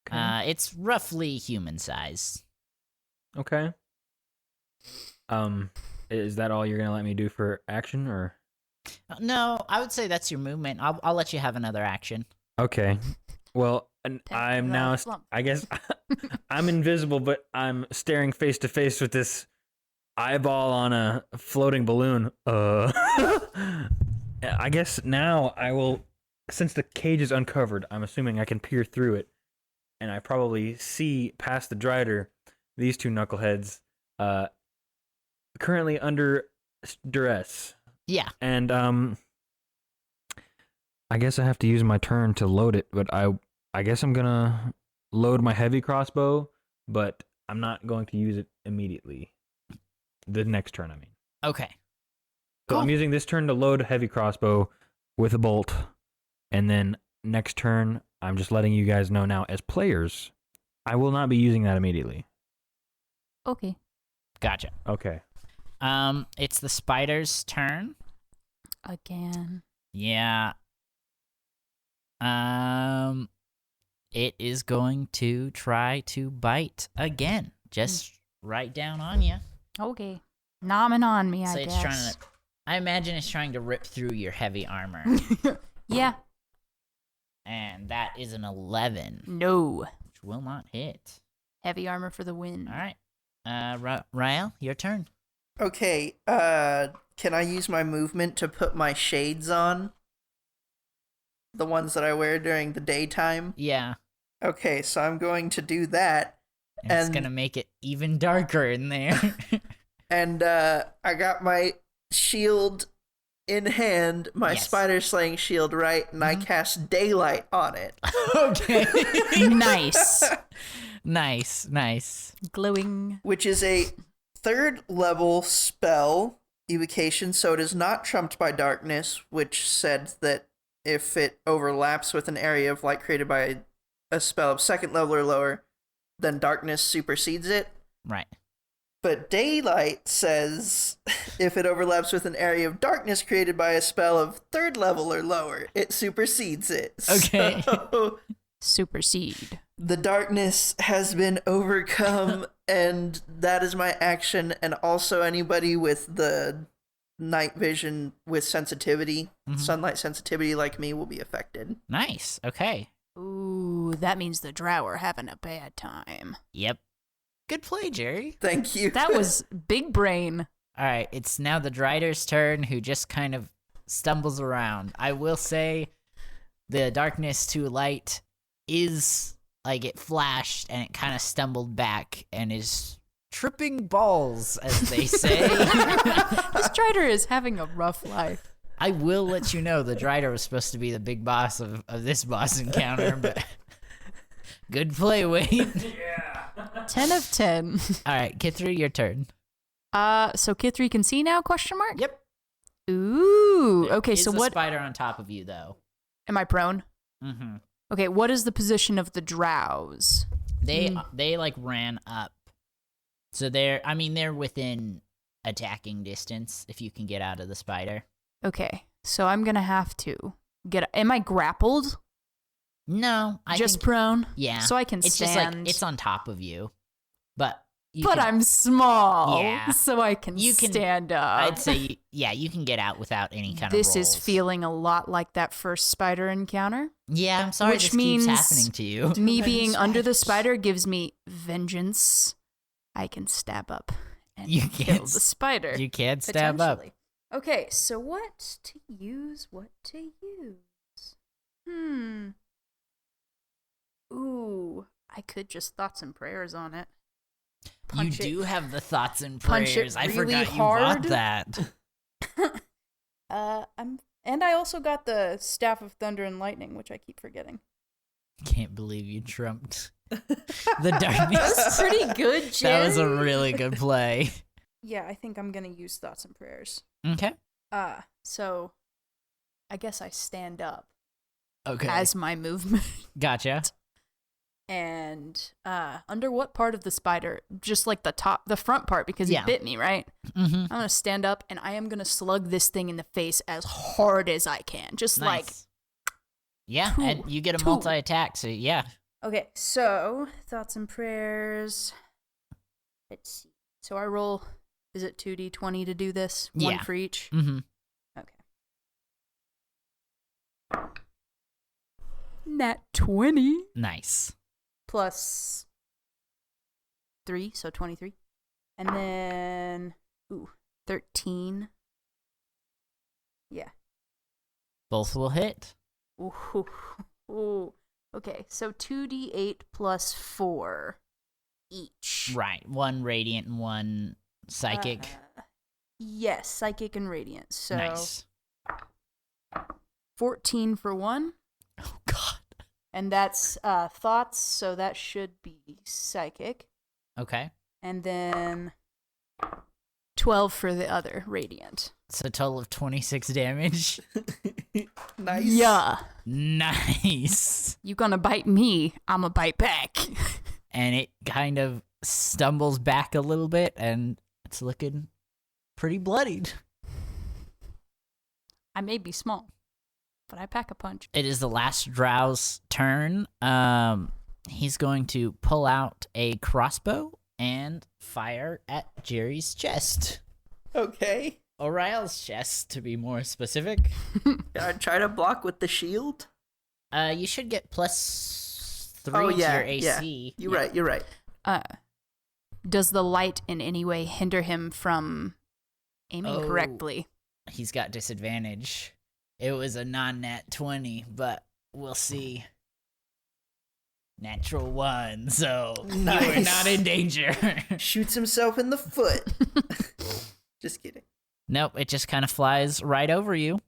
Okay. It's roughly human size. Okay. Is that all you're gonna let me do for action, or? No, I would say that's your movement. I'll let you have another action. Okay. Well, I'm the now. flump. I guess I'm invisible, but I'm staring face to face with this eyeball on a floating balloon. I guess now I will. Since the cage is uncovered, I'm assuming I can peer through it, and I probably see past the drider these two knuckleheads, currently under duress. Yeah. And I guess I have to use my turn to load it, but I guess I'm gonna load my heavy crossbow, but I'm not going to use it immediately. The next turn, I mean. Okay. So Cool. I'm using this turn to load heavy crossbow with a bolt, and then next turn, I'm just letting you guys know now as players, I will not be using that immediately. Okay. Gotcha. Okay. It's the spider's turn. Again. Yeah. It is going to try to bite again. Just right down on you. Okay. Nomming on me, So I it's guess. trying to. I imagine it's trying to rip through your heavy armor, Yeah. and that is an 11, No. which will not hit. Heavy armor for the win. All right. Rael, your turn. Okay, can I use my movement to put my shades on? The ones that I wear during the daytime? Yeah. Okay, so I'm going to do that. And it's And- gonna make it even darker in there. And I got my shield in hand, my Yes. spider slaying shield, right? And I cast daylight on it. Okay. Nice. Nice. Glowing. Which is a 3rd level spell evocation, so it is not trumped by darkness, which said that if it overlaps with an area of light created by a spell of 2nd level or lower, then darkness supersedes it. Right. But daylight says if it overlaps with an area of darkness created by a spell of 3rd level or lower, it supersedes it. Okay. So Supersede. the darkness has been overcome, and that is my action. And also anybody with the night vision with sensitivity, sunlight sensitivity like me, will be affected. Nice. Okay. Ooh, that means the drow are having a bad time. Yep. Good play, Jerry. Thank you. That was big brain. All right, it's now the Drider's turn, who just kind of stumbles around. I will say the darkness to light is like it flashed and it kind of stumbled back and is tripping balls, as they say. This Strider is having a rough life. I will let you know the Drider was supposed to be the big boss of this boss encounter, but good play, Wade. 10 of 10. All right, Kithri, your turn. So Kithri can see now? Question mark. Yep. Ooh. Okay. Is So the what? spider on top of you though? Am I prone? Mm-hmm. Okay. What is the position of the drows? They like ran up, so they're within attacking distance if you can get out of the spider. Okay. So I'm gonna have to get. Am I grappled? No, I Just think, prone. yeah. So I can It's stand. just like it's on top of you, but I'm small. Yeah. So I can stand up. I'd say you can get out without any kind of this rolls. is feeling a lot like that first spider encounter. Yeah, I'm sorry Which this means keeps happening to you. Me being under the spider gives me vengeance. I can stab up and You kill can't the spider. You can't stab up. potentially. Okay, so what to use? Ooh, I could just thoughts and prayers on it. Punch you do have the thoughts and punch it prayers. I really forgot hard. you bought that. And I also got the Staff of Thunder and Lightning, which I keep forgetting. Can't believe you trumped the darkness. That's pretty good, Jay. That was a really good play. Yeah, I think I'm gonna use thoughts and prayers. Okay. So I guess I stand up Okay. as my movement. Gotcha. And under what part of the spider? Just like the front part, because he bit me, right? Mm-hmm. I'm gonna stand up and I am gonna slug this thing in the face as hard as I can. Just like yeah, two, and you get a two. multi-attack, so yeah. Okay, so thoughts and prayers. Let's see. So I roll. Is it 2d20 to do this? One Yeah. for each. Mm-hmm. Okay. Nat 20 Nice. plus 3, so 23, and then 13. Yeah. Both will hit. Ooh. Okay, so 2d8 plus 4 each. Right. One radiant and one psychic. Yes, psychic and radiant. So Nice. 14 for one, Oh God. and that's thoughts, so that should be psychic. Okay. And then 12 for the other, radiant. It's a total of 26 damage. Nice. Yeah. Nice. You gonna bite me, I'ma bite back. And it kind of stumbles back a little bit, and it's looking pretty bloodied. I may be small, but I pack a punch. It is the last Drow's turn. He's going to pull out a crossbow and fire at Jerry's chest. Okay. Or Rael's chest, to be more specific. I try to block with the shield. You should get +3 Oh, to yeah, your AC. You're right. Does the light in any way hinder him from aiming Oh. correctly? He's got disadvantage. It was a non-nat 20, but we'll see. Natural 1, so you are Nice. not in danger. Shoots himself in the foot. Just kidding. Nope, it just kind of flies right over you.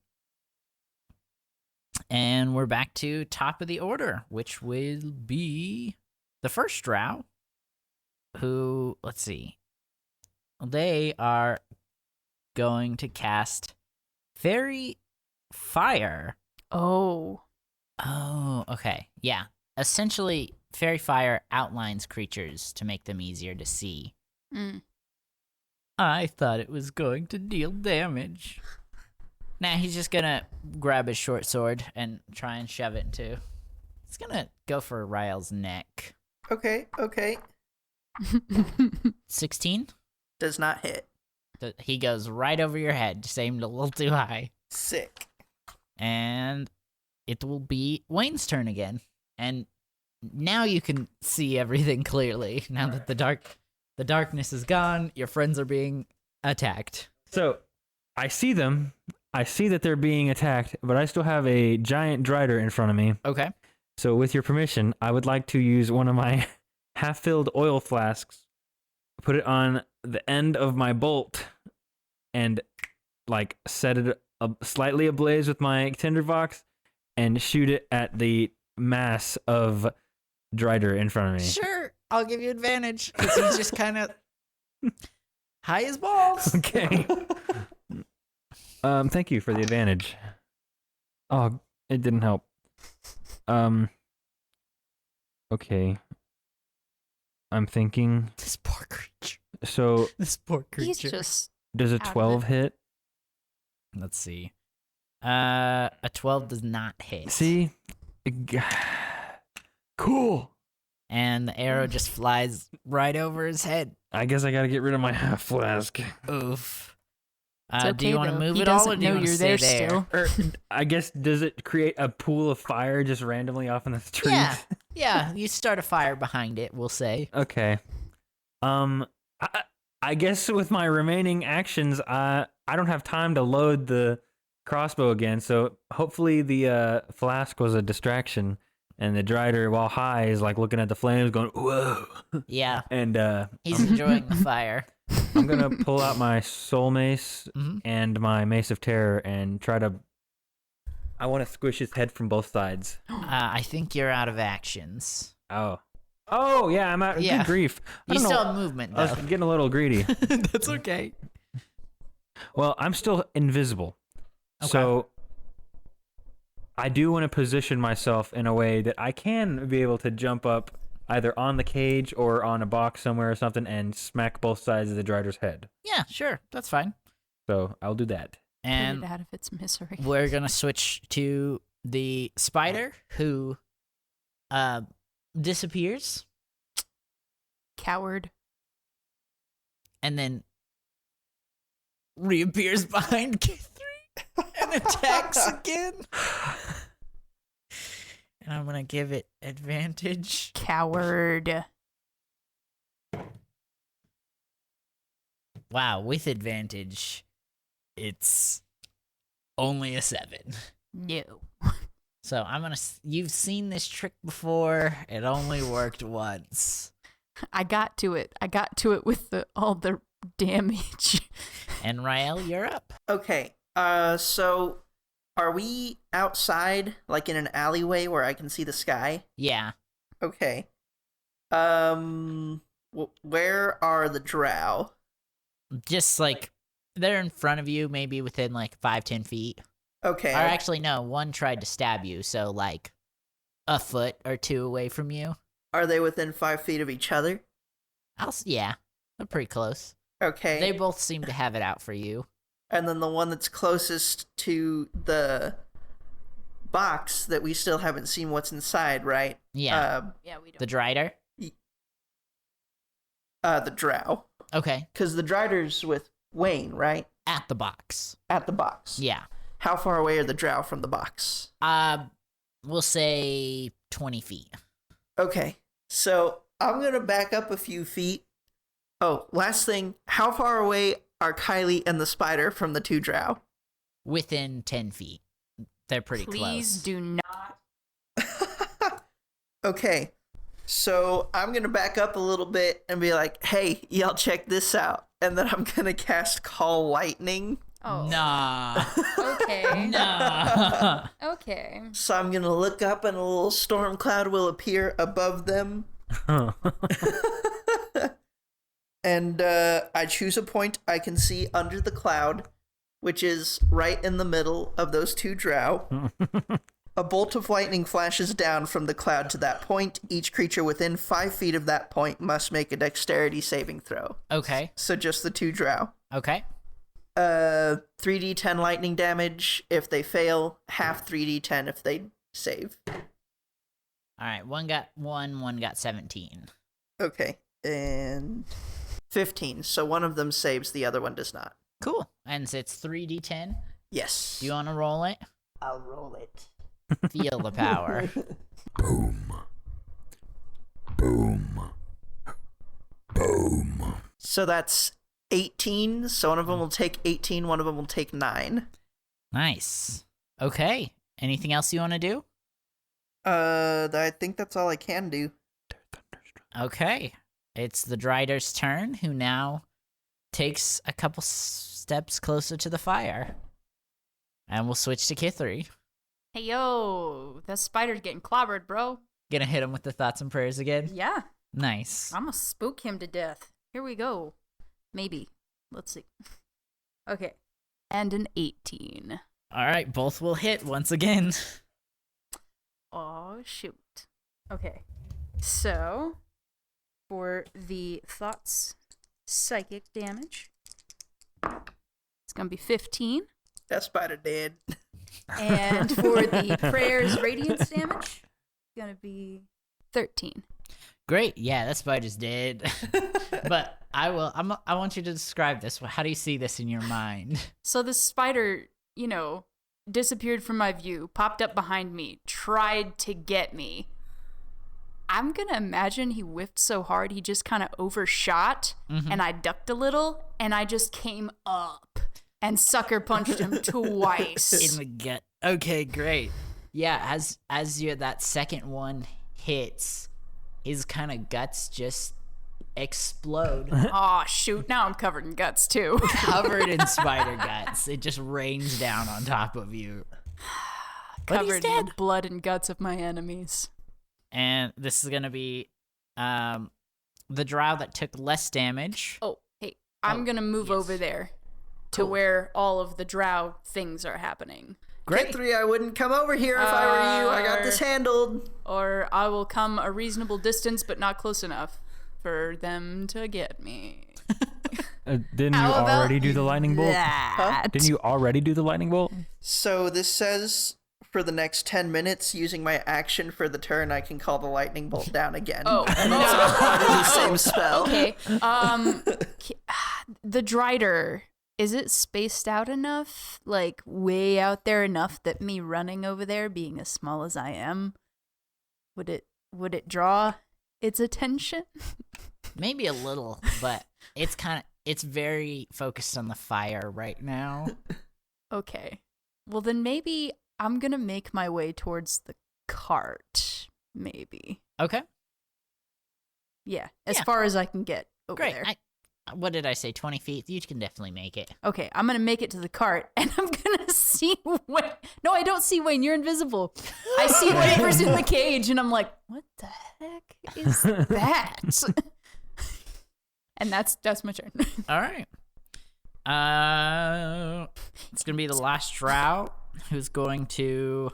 And we're back to top of the order, which will be the first Drow, who, let's see, they are going to cast Fairy Fire. Oh. Oh, okay. Yeah. Essentially, Fairy Fire outlines creatures to make them easier to see. Mm. I thought it was going to deal damage. Nah, he's just gonna grab his short sword and try and shove it into. It's gonna go for Rael's neck. Okay. 16? Does not hit. He goes right over your head, just aimed a little too high. Sick. And it will be Wayne's turn again. And now you can see everything clearly. Now that the darkness is gone, your friends are being attacked. So I see them. I see that they're being attacked, but I still have a giant Drider in front of me. Okay. So with your permission, I would like to use one of my half-filled oil flasks, put it on the end of my bolt, and like set it slightly ablaze with my tinderbox and shoot it at the mass of Drider in front of me. Sure, I'll give you advantage because he's just kind of high as balls. Okay. Thank you for the advantage. Oh, it didn't help. Okay. I'm thinking. This poor creature. So This poor He's creature. just does a out of 12 it. hit? Let's see. A 12 does not hit. See? Cool. And the arrow just flies right over his head. I guess I gotta get rid of my half flask. Oof. It's okay, do you want to though. move He it all, or doesn't do you know want to you're stay there there? still. Or I guess does it create a pool of fire just randomly off in the street? Yeah, yeah. You start a fire behind it. We'll say. Okay. I guess with my remaining actions, I don't have time to load the crossbow again. So hopefully the flask was a distraction, and the Drider, while high, is like looking at the flames, going whoa. Yeah, And he's enjoying the fire. I'm gonna pull out my soul mace Mhm. and my mace of terror and try to. I want to squish his head from both sides. I think you're out of actions. Oh yeah, I'm out. Yeah. Good grief. I You don't still know. have movement, I was though. getting a little greedy. That's okay. Well, I'm still invisible. Okay. So I do want to position myself in a way that I can be able to jump up either on the cage or on a box somewhere or something and smack both sides of the Drider's head. Yeah, sure. That's fine. So I'll do that. Get And it out of its misery. we're going to switch to the spider who disappears Coward. and then reappears behind Kithri and attacks again. And I'm going to give it advantage. Coward. Wow, with advantage, it's only a 7. No. So I'm going to. You've seen this trick before. It only worked once. I got to it. I got to it with all the damage. And Rael, you're up. Okay. So are we outside, like in an alleyway where I can see the sky? Yeah. Okay. Where are the drow? Just like they're in front of you, maybe within like 5-10 feet. Okay. Or actually, no, one tried to stab you, so like a foot or 2 away from you. Are they within 5 feet of each other? Yeah, they're pretty close. Okay. They both seem to have it out for you. And then the one that's closest to the box that we still haven't seen what's inside, right? Yeah. Yeah, we don't. The Drider? The drow. Okay. Because the Drider's with Wayne, right? At the box. At the box. Yeah. How far away are the drow from the box? We'll say 20 feet. Okay. So I'm going to back up a few feet. Oh, last thing. How far away are Kylee and the spider from the 2 drow? Within 10 feet. They're pretty Please close. do not. Okay. So I'm going to back up a little bit and be like, hey, y'all check this out. And then I'm going to cast Call Lightning. Oh. Nah. Okay. Nah. Okay. So I'm going to look up and a little storm cloud will appear above them. And I choose a point I can see under the cloud, which is right in the middle of those 2 drow. A bolt of lightning flashes down from the cloud to that point. Each creature within 5 feet of that point must make a dexterity saving throw. Okay. So just the 2 drow. Okay. 3d10 lightning damage if they fail, half 3d10 if they save. All right. One got 1, one got 17. Okay, and 15. So one of them saves, the other one does not. Cool. And so it's 3d10. Yes. Do you want to roll it? I'll roll it. Feel the power. Boom. Boom. Boom. So that's 18. So one of them will take 18, one of them will take 9. Nice. Okay. Anything else you want to do? I think that's all I can do. Okay. It's the Drider's turn, who now takes a couple steps closer to the fire. And we'll switch to Kithri. Hey, yo, that spider's getting clobbered, bro. Gonna hit him with the thoughts and prayers again? Yeah. Nice. I'm gonna spook him to death. Here we go. Maybe. Let's see. Okay. And an 18. All right, both will hit once again. Oh, shoot. Okay. So, for the thoughts psychic damage, it's gonna be 15. That spider dead. And for the prayers radiance damage, it's gonna be 13. Great. Yeah, that spider's dead. But I want you to describe this. How do you see this in your mind? So the spider, disappeared from my view, popped up behind me, tried to get me. I'm gonna imagine he whiffed so hard he just kind of overshot, and I ducked a little, and I just came up and sucker punched him twice. In the gut. Okay, great. Yeah, as that second one hits, his kind of guts just explode. Oh shoot, now I'm covered in guts too. Covered in spider guts. It just rains down on top of you. But he's Covered in dead. the blood and guts of my enemies. And this is going to be the drow that took less damage. Oh, hey, I'm gonna move yes. over there to Cool. where all of the drow things are happening. Great. Kithri, I wouldn't come over here if I were you. I got this handled. Or I will come a reasonable distance, but not close enough for them to get me. Didn't you How about already do the lightning bolt? that? Didn't you already do the lightning bolt? So this says for the next 10 minutes, using my action for the turn, I can call the lightning bolt down again. Oh, And it's not part of the same spell. Okay. The Drider, is it spaced out enough? Like way out there enough that me running over there, being as small as I am, would it draw its attention? Maybe a little, but it's very focused on the fire right now. Okay. Well, then maybe I'm gonna make my way towards the cart. Maybe. Okay. Yeah. As Yeah. far as I can get over Great. there. What did I say? 20 feet? You can definitely make it. Okay, I'm gonna make it to the cart, and I'm gonna see Wayne. No, I don't see Wayne. You're invisible. I see whatever's in the cage, and I'm like, what the heck is that? And that's my turn. All right. It's gonna be the last drow who's going to.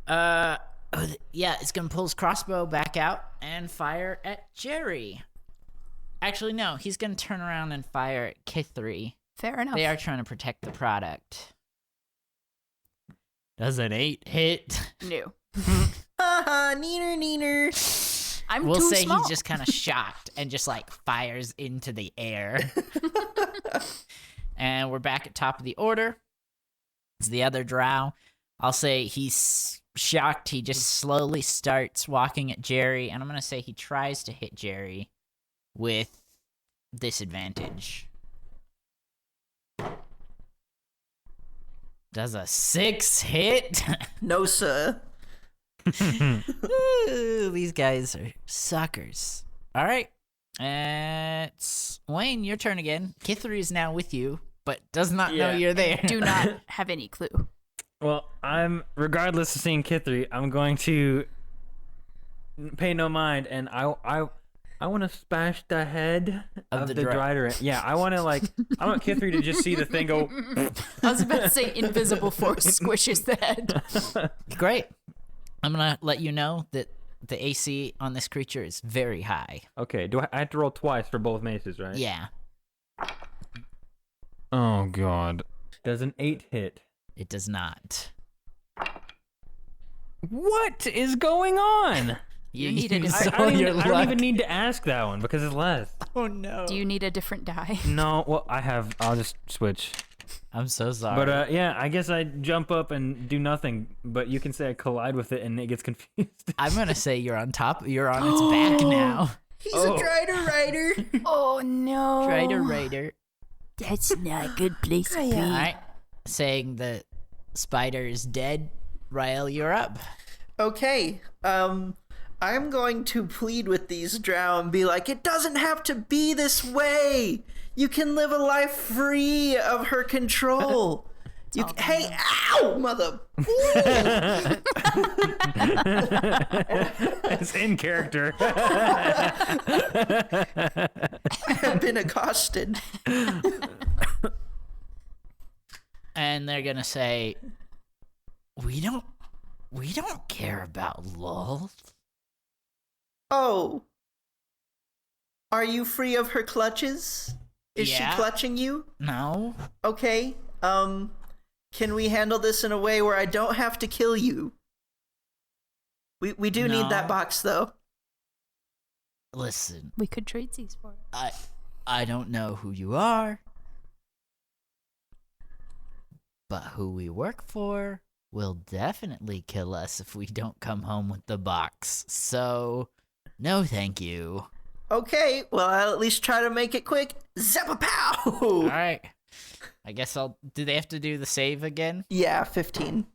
It's gonna pull his crossbow back out and fire at Jerry. Actually, no, he's gonna turn around and fire at Kithri. Fair enough. They are trying to protect the product. Does an 8 hit? No. Haha, neener. I'm We'll too say small. he's just kind of shocked and just like fires into the air. And we're back at top of the order. It's the other drow. I'll say he's shocked. He just slowly starts walking at Jerry, and I'm going to say he tries to hit Jerry with disadvantage. Does a 6 hit? No, sir. Ooh, these guys are suckers. All right. It's Wayne, your turn again. Kithri is now with you, but does not know Yeah. you're there. Do not have any clue. Well, regardless of seeing Kithri, I'm going to pay no mind, and I want to smash the head of the Drider. Yeah, I want Kithri to just see the thing go. I was about to say invisible force squishes the head. Great. I'm gonna let you know that the AC on this creature is very high. Okay, I have to roll twice for both maces, right? Yeah, Oh god. Does an 8 hit? it does not. What is going on? You need a used different- all I your don't luck. even need to ask that one because it's less. Oh no. Do you need a different die? No, well, I'll just switch. I'm so sorry. But yeah, I guess I jump up and do nothing, but you can say I collide with it and it gets confused. I'm gonna say you're on top. You're on its back now. He's a Drider rider. Oh no. Drider Raider. That's not a good place to be. All right. Saying the spider is dead. Rael, you're up. Okay, I'm going to plead with these drow and be like, it doesn't have to be this way. You can live a life free of her control. You, all hey, gonna- ow, mother. It's in character. I've been accosted. And they're gonna say, we don't care about lulz. Oh. Are you free of her clutches? Is Yeah. she clutching you? No. Okay. Can we handle this in a way where I don't have to kill you? We do need that No. box though. Listen, We could trade these for it. I don't know who you are, but who we work for will definitely kill us if we don't come home with the box. So, no thank you. Okay, well I'll at least try to make it quick. Zappa-pow! All right. I guess I'll... Do they have to do the save again? Yeah, 15.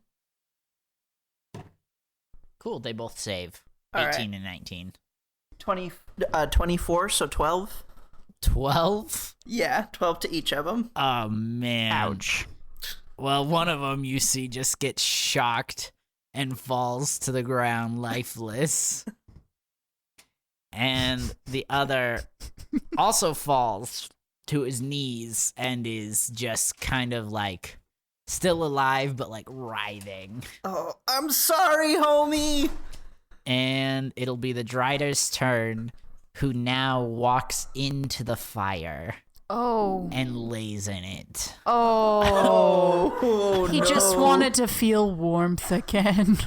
Cool, they both save. All 18 right. and 19. 24, so 12. 12? Yeah, 12 to each of them. Oh, man. Ouch. Well, one of them you see just gets shocked and falls to the ground lifeless. And the other also falls to his knees and is just kind of like still alive but like writhing. Oh, I'm sorry, homie. And it'll be the Drider's turn, who now walks into the fire Oh. and lays in it. Oh. Oh, He just no. wanted to feel warmth again.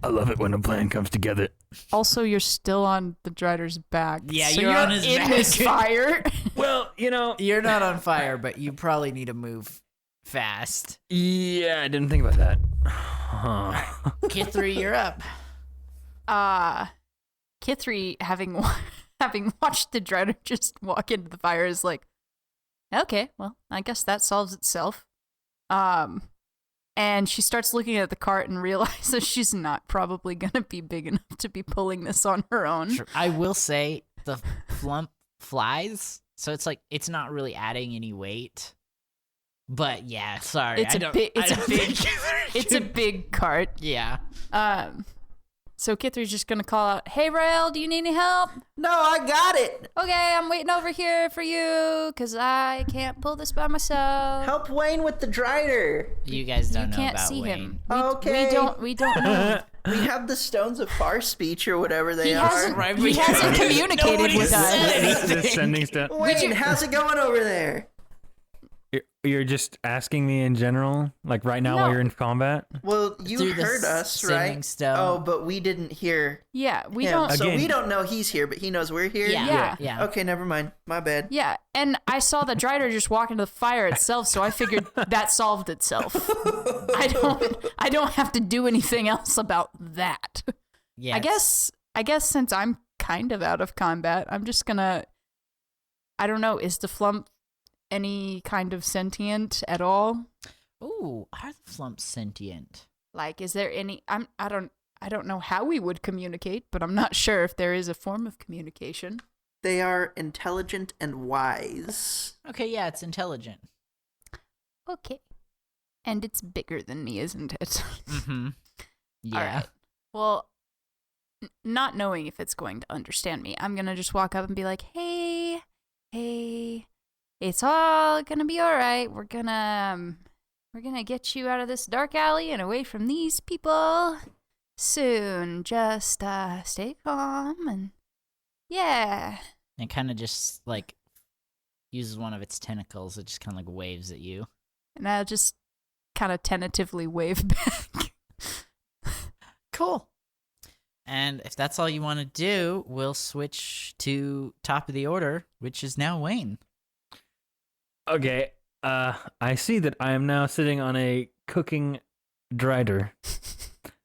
I love it when a plan comes together. Also, you're still on the Drider's back. Yeah, so you're on his in back. this fire. Well, you know. You're not on fire, but you probably need to move fast. Yeah, I didn't think about that. Huh. Kithri, you're up. Kithri, having watched the Drider just walk into the fire, is like, okay, well, I guess that solves itself. And she starts looking at the cart and realizes she's not probably gonna be big enough to be pulling this on her own. Sure. I will say the flump flies, so it's like it's not really adding any weight. But yeah, sorry, It's I a don't. big- it's I a don't big- think It's a big cart. yeah. So Kithri's just gonna call out, "Hey, Rael, do you need any help? No, I got it. Okay, I'm waiting over here for you, because I can't pull this by myself." Help Wayne with the Drider. You guys don't You know can't about see Wayne. him. Okay. We don't know. We have the stones of far speech or whatever they He are. hasn't, Right, he we- hasn't communicated Nobody with said us. it. Just sending stuff. Wayne, how's it going over there? You're just asking me in general, like right now No. while you're in combat. Well, you Through the heard us, singing right? stone. Oh, but we didn't hear Yeah, we him. don't. So Again- we don't know he's here, but he knows we're here. Yeah. Okay, never mind. My bad. Yeah, and I saw the Drider just walk into the fire itself, so I figured that solved itself. I don't have to do anything else about that. Yeah, I guess since I'm kind of out of combat, I'm just gonna. I don't know. Is the flump any kind of sentient at all? Ooh, are the flumps sentient? Like, is there any? I don't know how we would communicate, but I'm not sure if there is a form of communication. They are intelligent and wise. Okay, yeah, it's intelligent. Okay, and it's bigger than me, isn't it? Mm-hmm. Yeah. All right. Well, not knowing if it's going to understand me, I'm gonna just walk up and be like, "Hey, it's all gonna be all right. We're gonna get you out of this dark alley and away from these people soon. Just stay calm and yeah." It kind of just like uses one of its tentacles. It just kind of like waves at you. And I'll just kind of tentatively wave back. Cool. And if that's all you want to do, we'll switch to top of the order, which is now Wayne. Okay. I see that I am now sitting on a cooking Drider.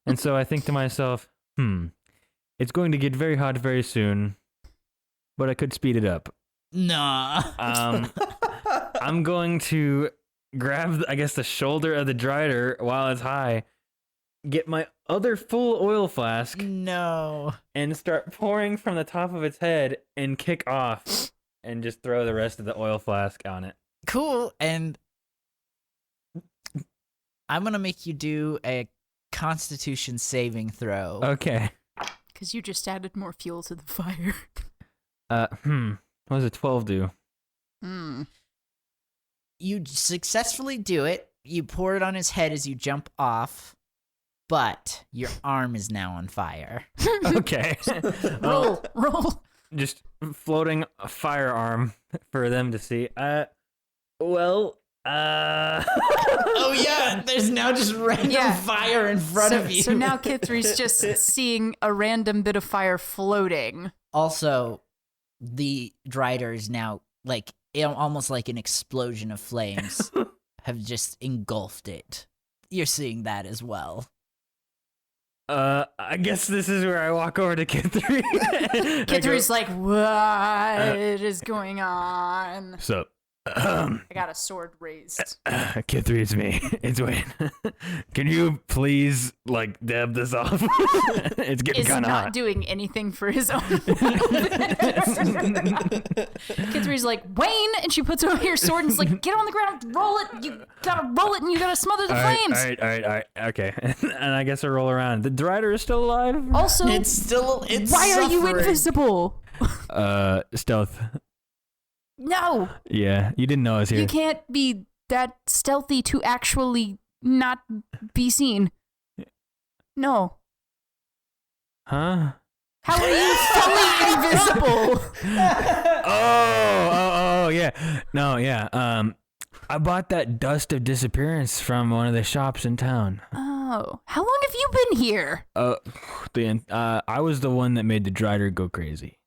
And so I think to myself, it's going to get very hot very soon, but I could speed it up. Nah. I'm going to grab, I guess, the shoulder of the Drider while it's high, get my other full oil flask, No. and start pouring from the top of its head and kick off and just throw the rest of the oil flask on it. Cool. And I'm gonna make you do a Constitution saving throw. Okay. Because you just added more fuel to the fire. What does a 12 do? You successfully do it. You pour it on his head as you jump off, but your arm is now on fire. Okay. Roll. Just floating a firearm for them to see. Oh yeah, there's now just random fire in front of you. So now Kithri's just seeing a random bit of fire floating. Also, the Drider is now almost like an explosion of flames have just engulfed it. You're seeing that as well. I guess this is where I walk over to Kithri. Kithri's like, what is going on? So, I got a sword raised. Kithri, it's me. It's Wayne. Can you please, dab this off? It's getting Is kind of not hot. doing anything for his own. Kithri's like, Wayne, and she puts away her sword and is like, get on the ground, roll it. You gotta roll it and you gotta smother the flames. All right. Okay. And I guess I roll around. The Drider is still alive? Also, It's why are you suffering. invisible? Stealth. No, Yeah, you didn't know I was here. you can't be that stealthy to actually not be seen. No. Huh? How are you fully invisible? Oh, yeah. No, yeah. I bought that dust of disappearance from one of the shops in town. Oh, how long have you been here? I was the one that made the Drider go crazy.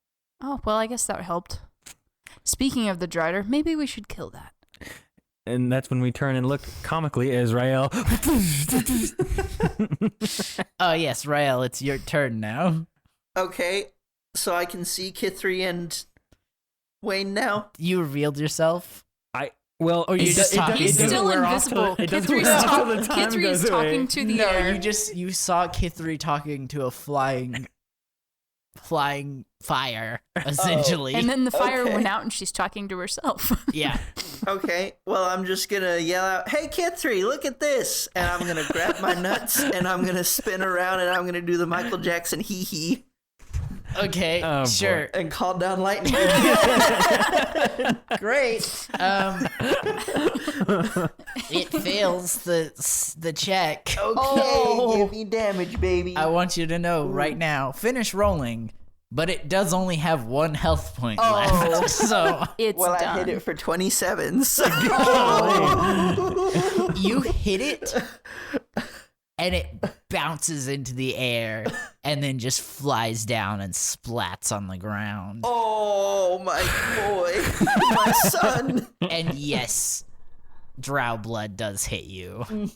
Oh, well, I guess that helped. Speaking of the Drider, maybe we should kill that. And that's when we turn and look comically as Rael. Oh yes, Rael, it's your turn now. Okay, so I can see Kithri and Wayne now. You revealed yourself. Well, Or you're just talking He's to it. still invisible. Kithri's talking to the air. You saw Kithri talking to a flying fire, essentially. And then the fire Okay. went out and she's talking to herself. Yeah. Okay, well, I'm just gonna yell out, hey, Kithri, look at this! And I'm gonna grab my nuts, and I'm gonna spin around, and I'm gonna do the Michael Jackson hee-hee, Okay, Oh, boy. sure. and call down lightning. Great. It fails the check. Okay, give me damage, baby. I want you to know right now, finish rolling, but it does only have 1 health point left. So It's Well, done. I hit it for 27, so... you hit it, and it bounces into the air, and then just flies down and splats on the ground. Oh, my boy. My son. And yes, drow blood does hit you.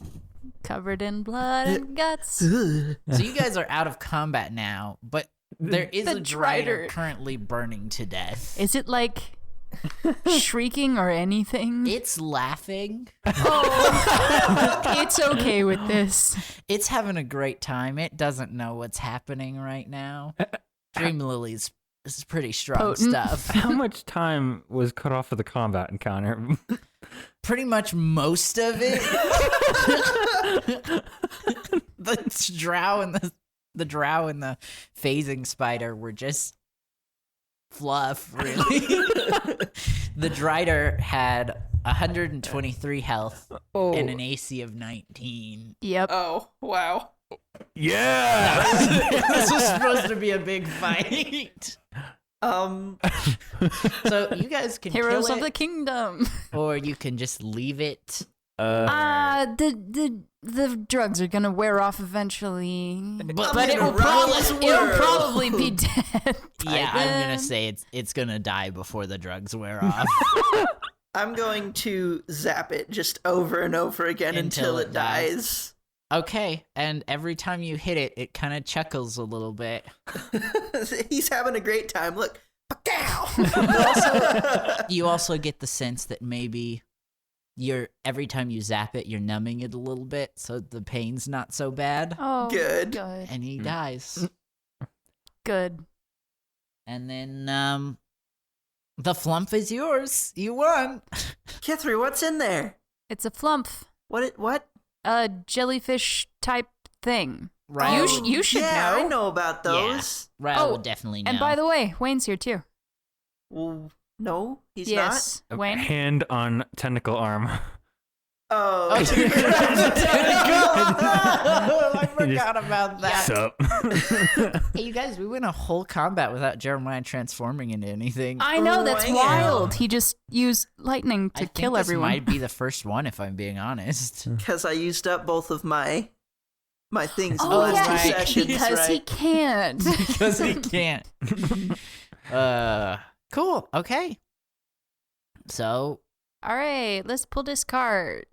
Covered in blood and guts. So you guys are out of combat now, but there is The a Drider Drider. currently burning to death. Is it like shrieking or anything? It's laughing. It's okay with this. It's having a great time. It doesn't know what's happening right now. Dream Lily's is pretty strong Potent. stuff. How much time was cut off for the combat encounter? Pretty much most of it. The drow and the phasing spider were just fluff, really. The Drider had 123 health and an AC of 19. Yep. Oh, wow. Yeah! This was supposed to be a big fight. So you guys can Heroes kill of the it, Kingdom. or you can just leave it. The drugs are gonna wear off eventually. But I'm it gonna will run this it'll world. probably be dead. Yeah, by I'm then. gonna say it's gonna die before the drugs wear off. I'm going to zap it just over and over again until it dies. Okay, and every time you hit it, it kind of chuckles a little bit. He's having a great time. Look. Pow! You also get the sense that maybe every time you zap it, you're numbing it a little bit, so the pain's not so bad. Oh, Good. Good. And he dies. Good. And then the flump is yours. You won. Kithri, what's in there? It's a flump. What? a jellyfish type thing. Rael, You should yeah, know. I know about those. Rael would definitely know. And by the way, Wayne's here too. Well, no, he's Yes, A Wayne. hand on tentacle arm. not. Oh. I forgot about that. Sup? Hey, you guys, we went a whole combat without Jeremiah transforming into anything. I know, that's Wow. wild. He just used lightning to I think kill this everyone. might be the first one, if I'm being honest. Because I used up both of my things in the Oh, last yeah, two sessions, because he right? can't. Because he can't. Cool. Okay. So, All right, let's pull this card.